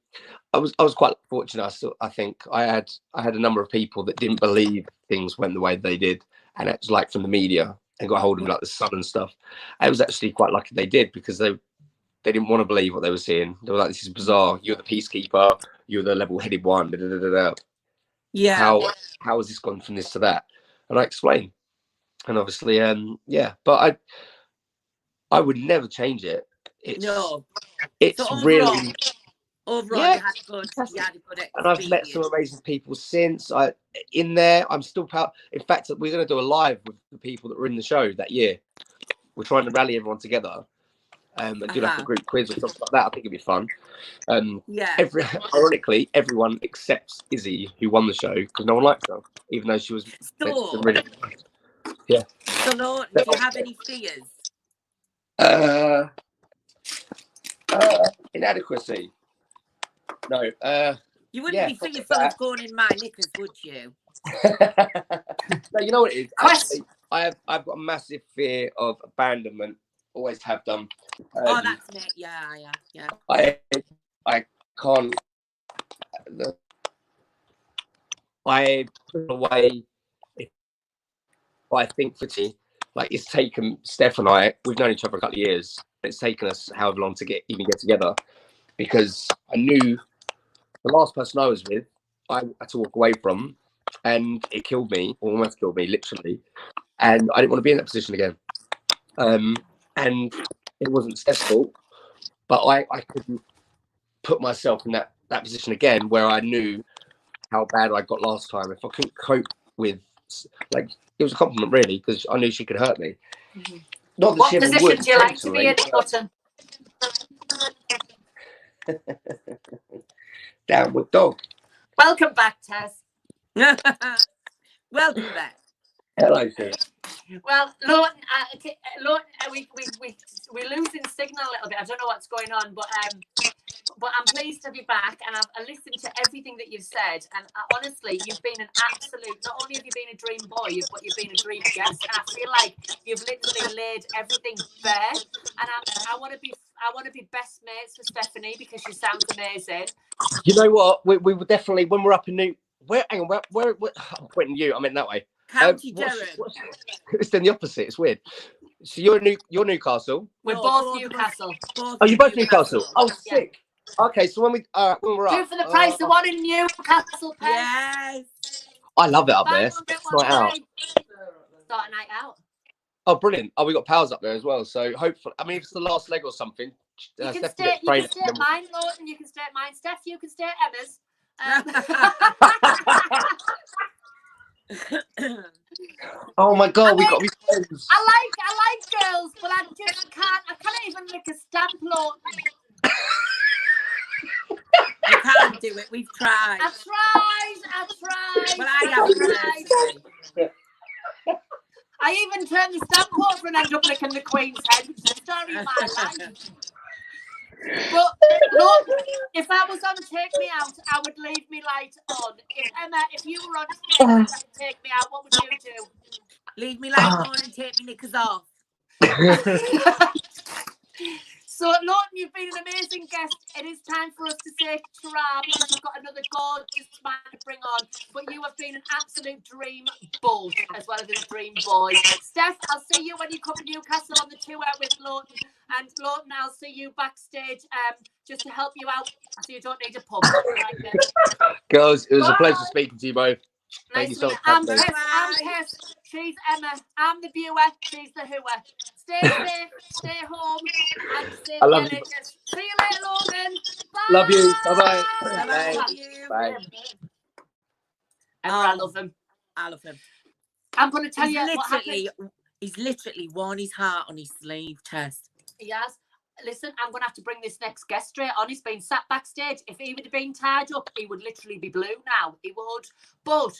I was quite fortunate. I think I had a number of people that didn't believe things went the way they did, and it was like from the media and got hold of like the Sun and stuff. I was actually quite lucky they did because they didn't want to believe what they were seeing. They were like, "This is bizarre. You're the peacekeeper. You're the level-headed one." Da, da, da, da, da. Yeah. How has this gone from this to that? And I explained, and obviously, but I would never change it. It's so really. Overall, Yeah, you had a good experience. And I've met some amazing people since. I'm still proud. In fact, we're going to do a live with the people that were in the show that year. We're trying to rally everyone together and do like a group quiz or something like that. I think it'd be fun. Ironically, everyone except Izzy, who won the show, because no one liked her, even though she was really. Yeah. So, Lotan, do you have any fears? Inadequacy. No. You wouldn't be fearful of going in my knickers, would you? No, you know what it is. Actually, I've got a massive fear of abandonment. Always have done. That's it. Yeah. I can't. I put away. If I think for me, like it's taken Steph and I. We've known each other a couple of years. It's taken us however long to get together, because I knew the last person I was with, I had to walk away from, and it killed me, or almost killed me, literally. And I didn't want to be in that position again. And it wasn't Steph's fault, but I couldn't put myself in that position again, where I knew how bad I got last time. If I couldn't cope with, like, it was a compliment really, because I knew she could hurt me. Not that what she ever position would, do you like to be in, Lotan? Downward dog. Welcome back, Tess. Welcome back. Hello, sir. Well, Lotan, we're losing signal a little bit. I don't know what's going on, but I'm pleased to be back, and I've listened to everything that you've said. And honestly, you've been an absolute. Not only have you been a dream boy, but you've been a dream guest. And I feel like you've literally laid everything bare. And I want to be best mates with Stephanie because she sounds amazing. You know what? We will definitely, when we're up in where I'm pointing you. I meant that way. County Durham. It's then the opposite. It's weird. So you're Newcastle. We're both Newcastle. You're both Newcastle. Oh, sick. Okay, so when we're up, two for the price of one in Newcastle. Yes. I love it up there. Night out. Start a night out. Oh, brilliant! Oh, we got pals up there as well. So hopefully, I mean, if it's the last leg or something, you can stay at mine, Lotan. You can stay at mine, Steph. You can stay at Emma's. Oh my God, we got to be friends. I like girls, but I just can't. I can't even make a stamp, Lotan. You can't do it. We've tried. I tried. Well, I haven't. I even turned the stamp over and ended up licking the Queen's head, which is the story of my life. But look, if I was on Take Me Out, I would leave me light on. If you were on Take Me Out, what would you do? Leave me light on and take me knickers off. So, Lotan, you've been an amazing guest. It is time for us to say ta-ra because I've got another gorgeous man to bring on. But you have been an absolute dream boat as well as a dream boy. Steph, I'll see you when you come to Newcastle on the tour with Lotan. And Lotan, I'll see you backstage just to help you out so you don't need a pump. Right, then. Girls, it was a pleasure speaking to you both. Thank you so much. I'm Tess. She's Emma. I'm the viewer. She's the hooer. Stay safe. Stay home. And stay I love you. See you later, Lotan. Bye. Love you. Bye-bye. Bye. Emma, I love him. I love him. I'm going to tell you what happened. He's literally worn his heart on his sleeve, Tess. He has. Listen, I'm going to have to bring this next guest straight on. He's been sat backstage. If he would have been tied up, he would literally be blue now. He would. But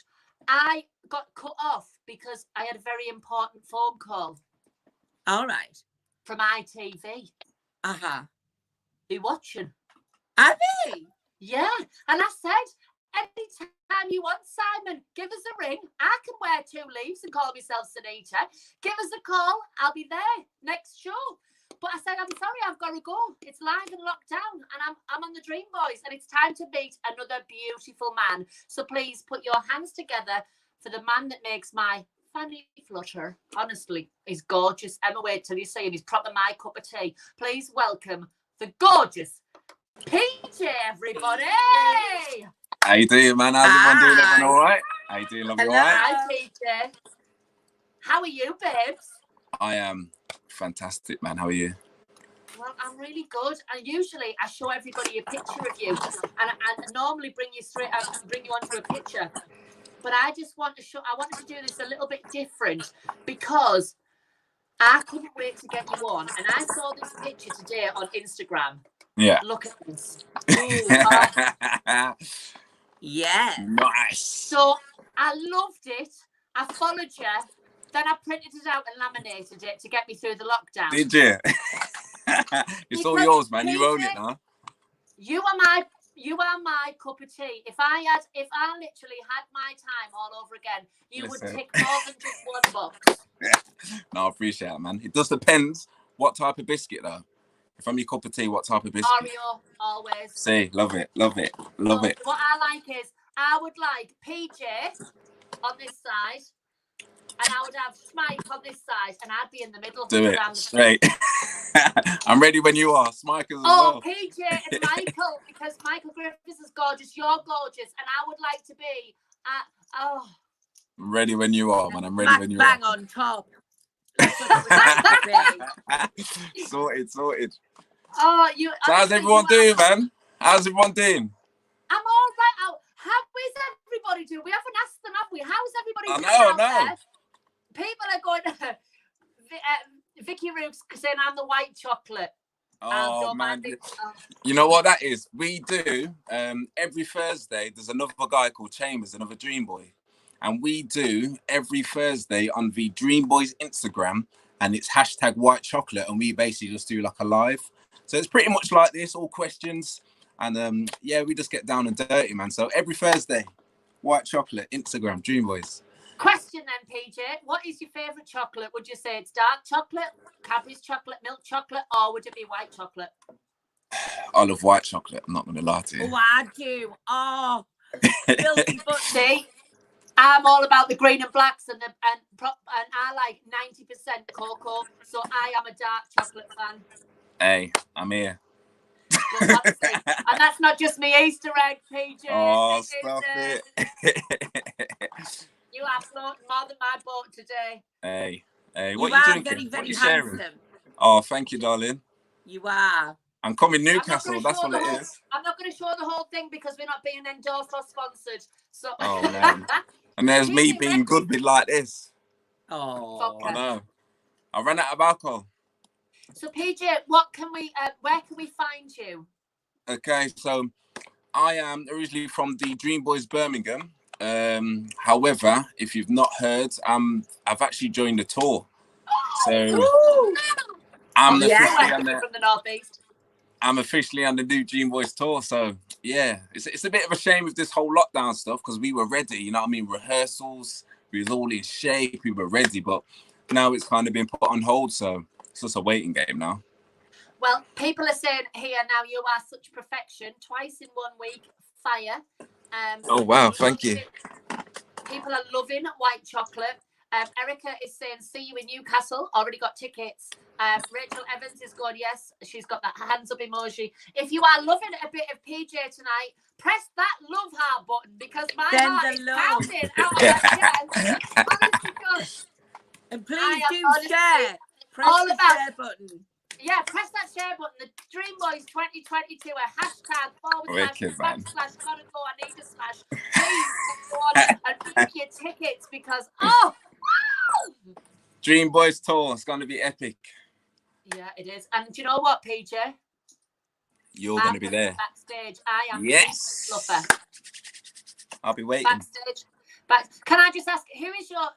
I got cut off because I had a very important phone call. All right. From ITV. Uh-huh. They're watching. Are they? Yeah. And I said, anytime you want, Simon, give us a ring. I can wear 2 leaves and call myself Sunita. Give us a call. I'll be there next show. But I said, I'm sorry, I've got to go. It's live and locked down, and I'm on the Dreamboys, and it's time to meet another beautiful man. So please put your hands together for the man that makes my fanny flutter. Honestly, he's gorgeous. Emma, wait till you see him. He's proper my cup of tea. Please welcome the gorgeous Pjay, everybody. How you doing, man? How's everyone doing? Everyone all right? How you doing, lovely? All right? Hi, Pjay. How are you, babes? I am fantastic, man. How are you? Well, I'm really good. And usually I show everybody a picture of you, and I normally bring you onto a picture. But I just want to show. I wanted to do this a little bit different because I couldn't wait to get you on. And I saw this picture today on Instagram. Yeah. Look at this. Yeah. Nice. So I loved it. I followed you. Then I printed it out and laminated it to get me through the lockdown. Did you? It's all yours, man. You own it now. You are my cup of tea. If I literally had my time all over again, you would tick more than just one box. No, I appreciate it, man. It does depend what type of biscuit, though. If I'm your cup of tea, what type of biscuit? Oreo, always. See, love it. Love it. What I like is, I would like Pjay on this side, and I would have Smike on this side, and I'd be in the middle. Do it straight. I'm ready when you are. Smike as well. Pjay and Michael, because Michael Griffiths is gorgeous. You're gorgeous, and I would like to be. I'm ready when you are, man. I'm ready when you bang are. on top. Sorted. Oh, So how's everyone doing, man? How's everyone doing? I'm all right. How is everybody doing? We haven't asked them, have we? How's everybody doing? I know. People are going. Vicky Rooks saying I'm the white chocolate. Oh man, you know what that is? We do every Thursday. There's another guy called Chambers, another Dream Boy, and we do every Thursday on the Dreamboys Instagram, and it's #white chocolate, and we basically just do like a live. So it's pretty much like this, all questions, and yeah, we just get down and dirty, man. So every Thursday, white chocolate, Instagram, Dreamboys. Question then, Pjay. What is your favourite chocolate? Would you say it's dark chocolate, Cadbury's chocolate, milk chocolate, or would it be white chocolate? I love white chocolate. I'm not going to lie to you. Oh, I do. Oh, filthy but see, I'm all about the green and blacks, and I like 90% cocoa. So I am a dark chocolate fan. Hey, I'm here. And that's not just me Easter egg, Pjay. Oh, stop it. You are floating more than my boat today. Hey, you what are you drinking? very, What you very sharing? handsome. Oh, thank you, darling. You are. I'm coming Newcastle. That's what it is. I'm not going to show the whole thing because we're not being endorsed or sponsored. So. Oh man. And there's me being good with like this. Oh, I know. I ran out of alcohol. So Pjay, where can we find you? Okay, so I am originally from the Dreamboys Birmingham. However, if you've not heard, I've actually joined the tour. So I'm officially on from the northeast. I'm officially on the new Dreamboys tour. So yeah, it's a bit of a shame with this whole lockdown stuff because we were ready. You know what I mean? Rehearsals, we was all in shape, we were ready, but now it's kind of been put on hold. So it's just a waiting game now. Well, people are saying here now you are such perfection. Twice in 1 week, fire. Oh wow, thank you. People are loving white chocolate. Erica is saying, see you in Newcastle. Already got tickets. Rachel Evans is going, yes. She's got that hands up emoji. If you are loving a bit of Pjay tonight, press that love heart button because my heart is pounding out of my chest. Honest to God. And please do share. Press the share button. Yeah, press that share button. The Dreamboys 2022, a hashtag // gotta go, I need a smash. Please go on and book your tickets because, Dreamboys tour, it's going to be epic. Yeah, it is. And do you know what, Pjay? You're going to be there. Backstage. I am. Yes. Lover. I'll be waiting. Backstage. But can I just ask, who is your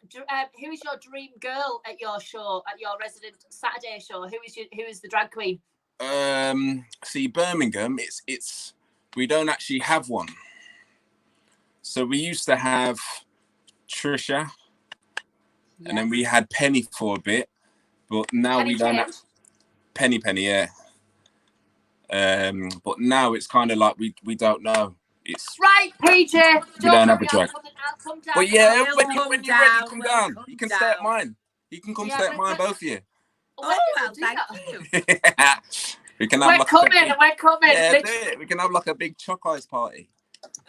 dream girl at your show, at your resident Saturday show? Who is the drag queen? See, Birmingham, it's we don't actually have one. So we used to have Trisha, and then we had Penny for a bit, but now we don't have Penny, yeah. But now it's kind of like we don't know. It's right, Pjay. We don't have a drag. I'll come down. But yeah, when you're ready, come down. You can stay at mine. You can come stay at mine, both of you. Oh, well, thank you. We can have we're coming. Yeah, do it. We can have like a big Choc Ice party.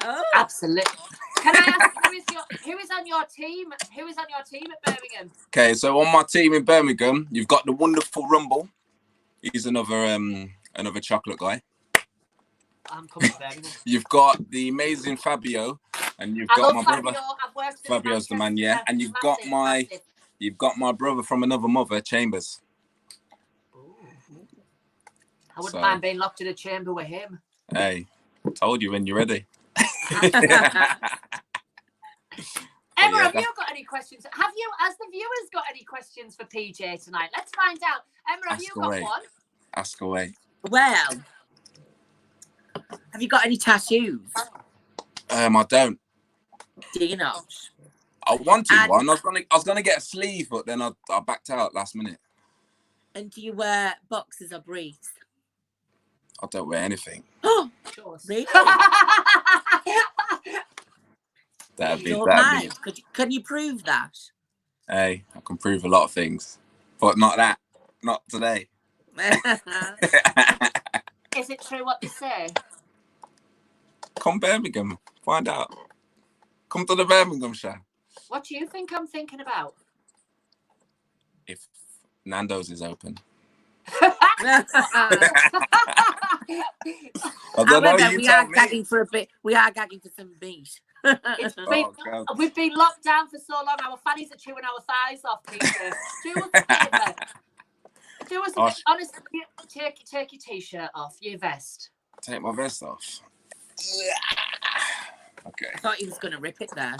Oh, absolutely. Can I ask who is on your team? Who is on your team at Birmingham? Okay, so on my team in Birmingham, you've got the wonderful Rumble. He's another chocolate guy. I'm coming to Birmingham. You've got the amazing Fabio, and you've got my brother. Fabio's the man, yeah. And you've got my brother from another mother, Chambers. I wouldn't mind being locked in a chamber with him. Hey, I told you when you're ready. Emma, have you got any questions? Has the viewers got any questions for Pjay tonight? Let's find out. Emma, have you got one? Ask away. Well, have you got any tattoos? I don't. Do you not? I wanted one. I was gonna get a sleeve, but then I backed out last minute. And do you wear boxers or briefs? I don't wear anything. Oh, really? That'd be. Can you prove that? Hey, I can prove a lot of things, but not that. Not today. Is it true what they say? Come Birmingham, find out. Come to the Birmingham show. What do you think I'm thinking about? If Nando's is open. We are gagging for some meat. We've been locked down for so long. Our fannies are chewing our thighs off, Peter. Do us a bit. Honestly, take your t-shirt off, your vest. Take my vest off. Okay. I thought he was going to rip it there.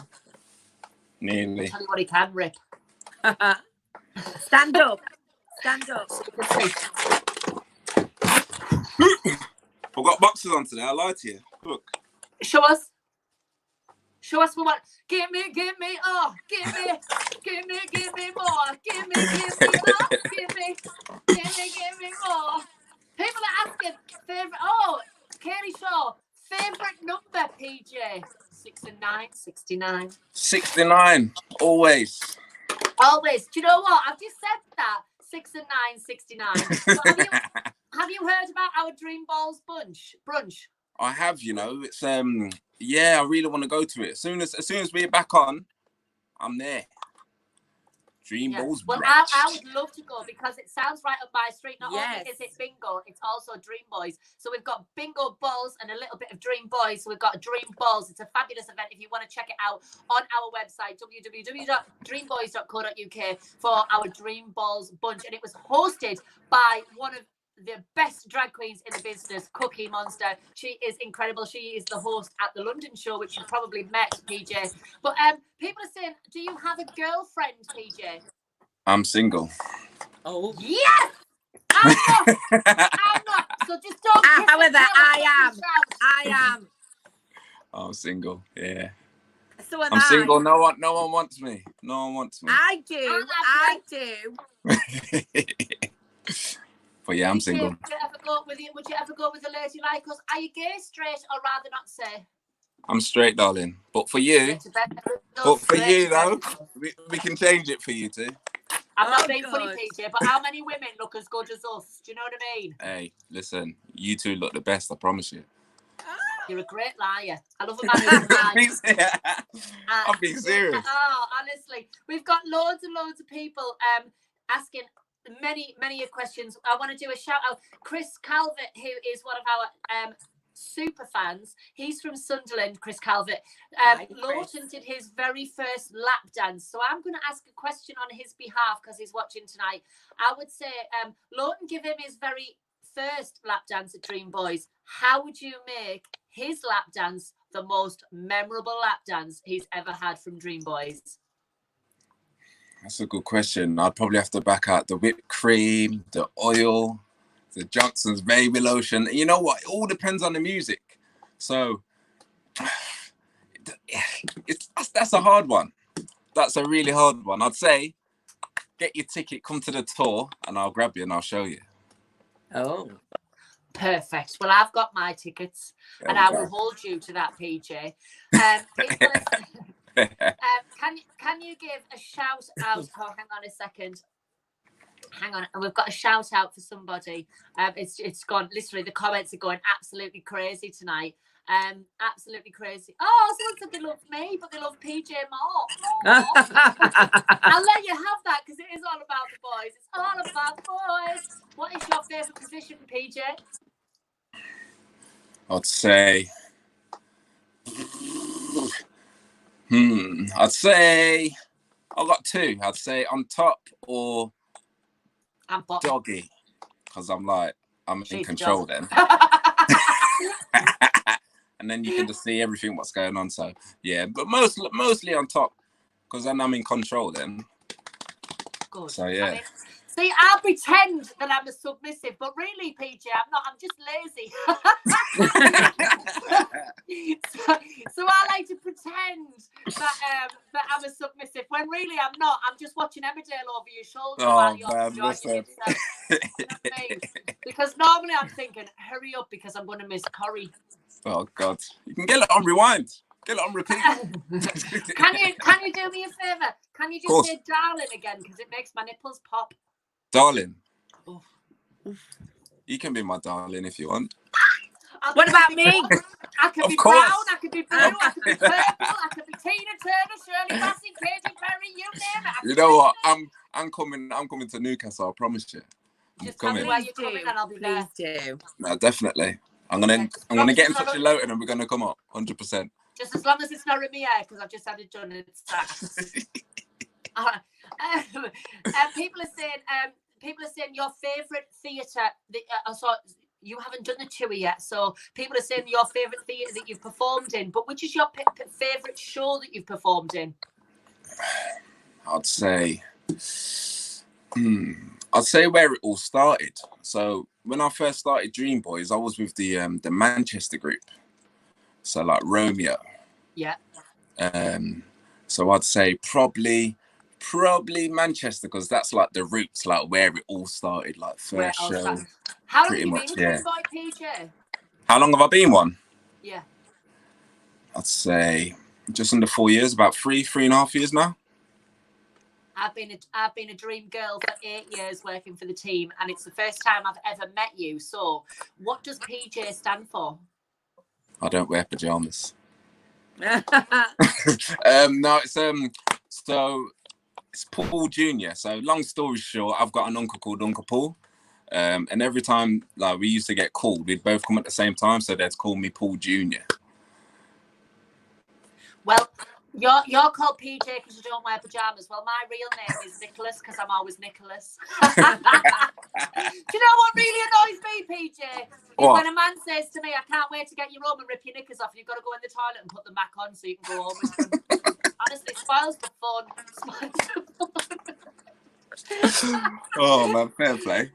Nearly. I'll tell you what he can rip. Stand up. Stand up. I've got boxes on today. I lied to you. Look. Show us. Show us what. Give me, oh, give me more. Give me, oh, give me more. People are asking favorite. Oh, Katie Shaw, favorite number, Pjay. 69. 69. Always. Always. Do you know what? I've just said that. 6 and 9, 69. So have you heard about our Dreamballs brunch? I have, it's I really want to go to it. As soon as we're back on, I'm there. Dreamballs Well, Brunch. I would love to go because it sounds right up my street. Not only is it bingo, it's also Dreamboys. So we've got bingo balls and a little bit of Dreamboys. So we've got Dreamballs. It's a fabulous event. If you want to check it out on our website, www.dreamboys.co.uk for our Dreamballs Brunch. And it was hosted by one of the best drag queens in the business, Cookie Monster. She is incredible. She is the host at the London show, which you probably met, Pjay. But people are saying, do you have a girlfriend, Pjay? I'm single. Oh. Yes! I'm not. So just don't. However, I am. I'm single. Yeah. So I'm single. No one wants me. No one wants me. I do. But yeah, I'm PJ, single. Would you ever go with a lady like us? Are you gay, straight, or rather not say? I'm straight, darling. But for you, though, we can change it for you too. I'm not being funny, PJ, but how many women look as good as us? Do you know what I mean? Hey, listen, you two look the best, I promise you. You're a great liar. I love a man who's lying. I'm being serious. Oh, honestly. We've got loads and loads of people asking many questions. I want to do a shout out. Chris Calvert, who is one of our super fans. He's from Sunderland, Chris Calvert. Lotan did his very first lap dance. So I'm going to ask a question on his behalf because he's watching tonight. I would say, Lotan, give him his very first lap dance at Dreamboys. How would you make his lap dance the most memorable lap dance he's ever had from Dreamboys? That's a good question. I'd probably have to back out the whipped cream, the oil, the Johnson's baby lotion. You know what? It all depends on the music. So that's a hard one. That's a really hard one. I'd say get your ticket, come to the tour, and I'll grab you and I'll show you. Oh, perfect. Well, I've got my tickets, and I will hold you to that, PJ. Can you give a shout out? Oh, hang on a second. Hang on, and we've got a shout out for somebody. It's gone. Literally, the comments are going absolutely crazy tonight. Absolutely crazy. Oh, someone said they love me, but they love PJ more. I'll let you have that because it is all about the boys. It's all about the boys. What is your favourite position, PJ? I'd say, I'd say, I've got two. I'd say on top or doggy, because I'm in control then. And then you can just see everything what's going on. So yeah, but mostly on top, because then I'm in control then. Good. So yeah. I mean, see, I'll pretend that I'm a submissive, but really, PJ, I'm not. I'm just lazy. so I like to pretend that I'm a submissive when really I'm not. I'm just watching Emmerdale over your shoulder while you're enjoying yourself. You know what I mean? Because normally I'm thinking, hurry up because I'm going to miss Corrie. Oh God! You can get it on rewind. Get it on repeat. Can you do me a favour? Can you just say darling again because it makes my nipples pop? Darling. Oh. You can be my darling if you want. What about me? I could be brown, I could be blue, I could be purple, I could be Tina Turner, Shirley Bassey, Katy Perry, you name it. You know what? I'm coming to Newcastle, I promise you. Just tell me where you're coming and I'll be there. Please do. No, definitely. I'm gonna get in touch with Lotan and we're gonna come up 100%. Just as long as it's not in my hair, because I've just had it done and it's people are saying your favourite theatre. So you haven't done the tour yet, so people are saying your favourite theatre that you've performed in. But which is your favourite show that you've performed in? I'd say where it all started. So when I first started Dreamboys, I was with the Manchester group. So like Romeo. Yeah. So I'd say probably Manchester because that's like the roots, like where it all started, like first show. How long have you been with Dreamboy, PJ? How long have I been one? Yeah. I'd say just under 4 years, about 3.5 years now. I've been a dream girl for 8 years working for the team, and it's the first time I've ever met you. So, what does PJ stand for? I don't wear pajamas. No, it's Paul Jr. So, long story short, I've got an uncle called Uncle Paul, and every time we used to get called, we'd both come at the same time, so they'd call me Paul Jr. Well. You're called PJ because you don't wear pajamas. Well, my real name is Nicholas because I'm always Nicholas. Do you know what really annoys me, PJ? Is when a man says to me, I can't wait to get you home and rip your knickers off and you've got to go in the toilet and put them back on so you can go home with them. Honestly, spoils the fun. Oh, man, fair play.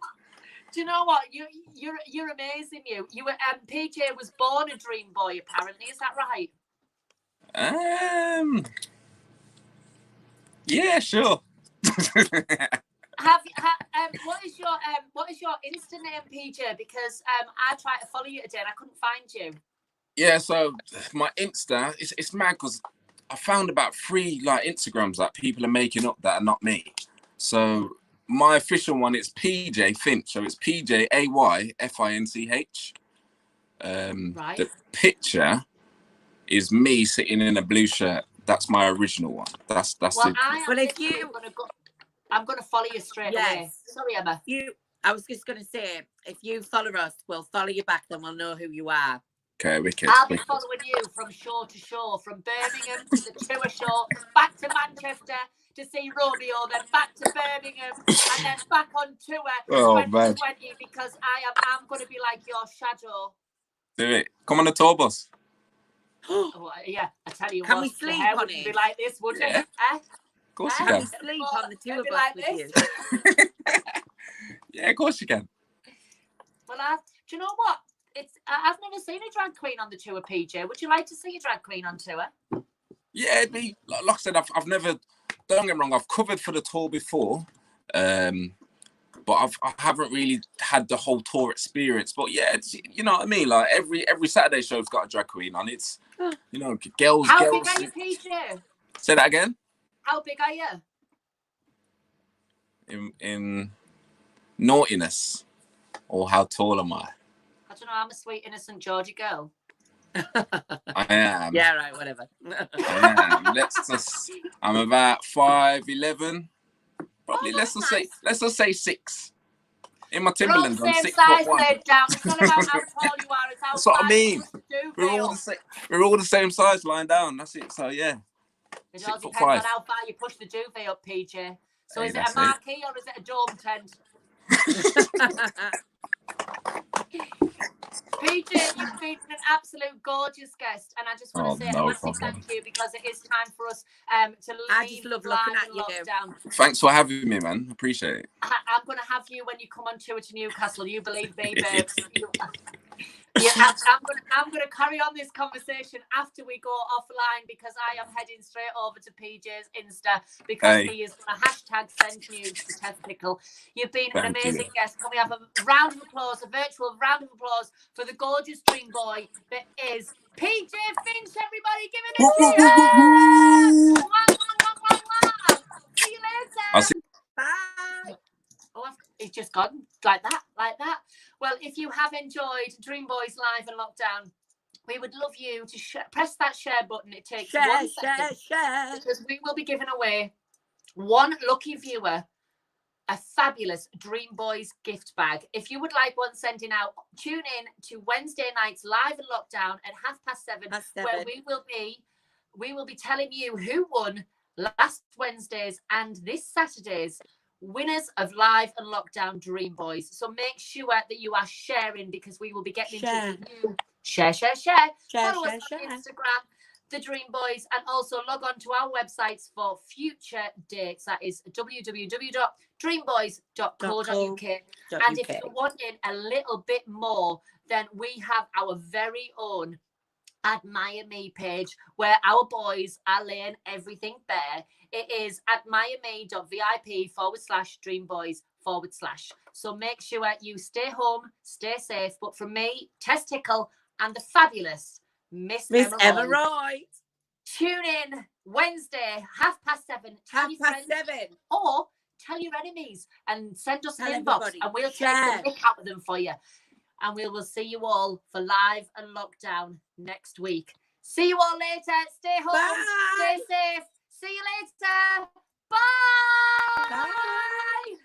Do you know what? You're amazing, You were PJ was born a dream boy, apparently. Is that right? Yeah, sure. what is your Insta name, Pjay? Because I tried to follow you today and I couldn't find you. Yeah, so my Insta, it's mad because I found about 3 like Instagrams that people are making up that are not me. So my official one is Pjay Finch. So it's Pjay AYFINCH. Right. The picture is me sitting in a blue shirt. That's my original one. That's Well, it. I'm gonna follow you straight away. Sorry, Emma. I was just gonna say, if you follow us, we'll follow you back, then we'll know who you are. Okay, wicked. I'll be following you from shore to shore, from Birmingham to the tour show, back to Manchester to see Romeo, then back to Birmingham, and then back on tour 2020 because I'm going to be like your shadow. Do it. Come on the tour bus. Oh, yeah, I tell you Can what, we sleep the hair on wouldn't it? be like this, would it? Of course you Can can. we sleep on the 2 of us like with this? you? Yeah, of course you can. Well, do you know what? I've never seen a drag queen on the tour, Pjay. Would you like to see a drag queen on tour? Yeah, it'd be like I said. I've never. Don't get me wrong. I've covered for the tour before, but I haven't really had the whole tour experience. But yeah, it's, you know what I mean. Like every Saturday show's got a drag queen on. It's, you know, girls. How big are you, Pjay? Say that again. How big are you? In naughtiness, or how tall am I? I don't know. I'm a sweet, innocent Georgie girl. I am. Yeah, right. Whatever. I am. I'm about 5'11". Probably let's just say 6. In my Timberlands, I'm 6'1". Down. It's not about how tall you are. It's how that's what I mean. We're all the same size lying down. That's it. So yeah. It all depends on how far you push the duvet up, Pjay. So is it a marquee or is it a dome tent? Pjay, you've been an absolute gorgeous guest, and I just want to say a massive thank you because it is time for us to leave. I just love looking at you. Lockdown. Thanks for having me, man. Appreciate it. I'm going to have you when you come on tour to Newcastle. You believe me, babes. I'm going to carry on this conversation after we go offline because I am heading straight over to Pjay's Insta because he is going to hashtag send news to Tess Tickle. You've been an amazing guest. Can we have a round of applause, a virtual round of applause for the gorgeous dream boy that is Pjay Finch? Everybody give it a cheer! See you later. Bye. Oh, it's just gone like that. Well, if you have enjoyed Dreamboys Live and Lockdown, we would love you to press that share button. It takes 1 second because we will be giving away one lucky viewer a fabulous Dreamboys gift bag. If you would like one sending out, tune in to Wednesday nights Live and Lockdown at 7:30, where we will be telling you who won last Wednesday's and this Saturday's winners of Live and Lockdown Dreamboys. So make sure that you are sharing because we will be getting in touch with you. Share. Follow us on Instagram, the Dreamboys, and also log on to our websites for future dates. That is www.dreamboys.co.uk. And if you're wanting a little bit more, then we have our very own Admire Me page where our boys are laying everything bare. It is admireme.vip/Dreamboys/. So make sure you stay home, stay safe. But from me, Tess Tickle, and the fabulous Miss Emma Roy. Tune in Wednesday, 7:30. 7:30. Or tell your enemies and send us an inbox and we'll take the mick out of them for you. And we will see you all for Live and Lockdown next week. See you all later. Stay home. Stay safe. See you later. Bye.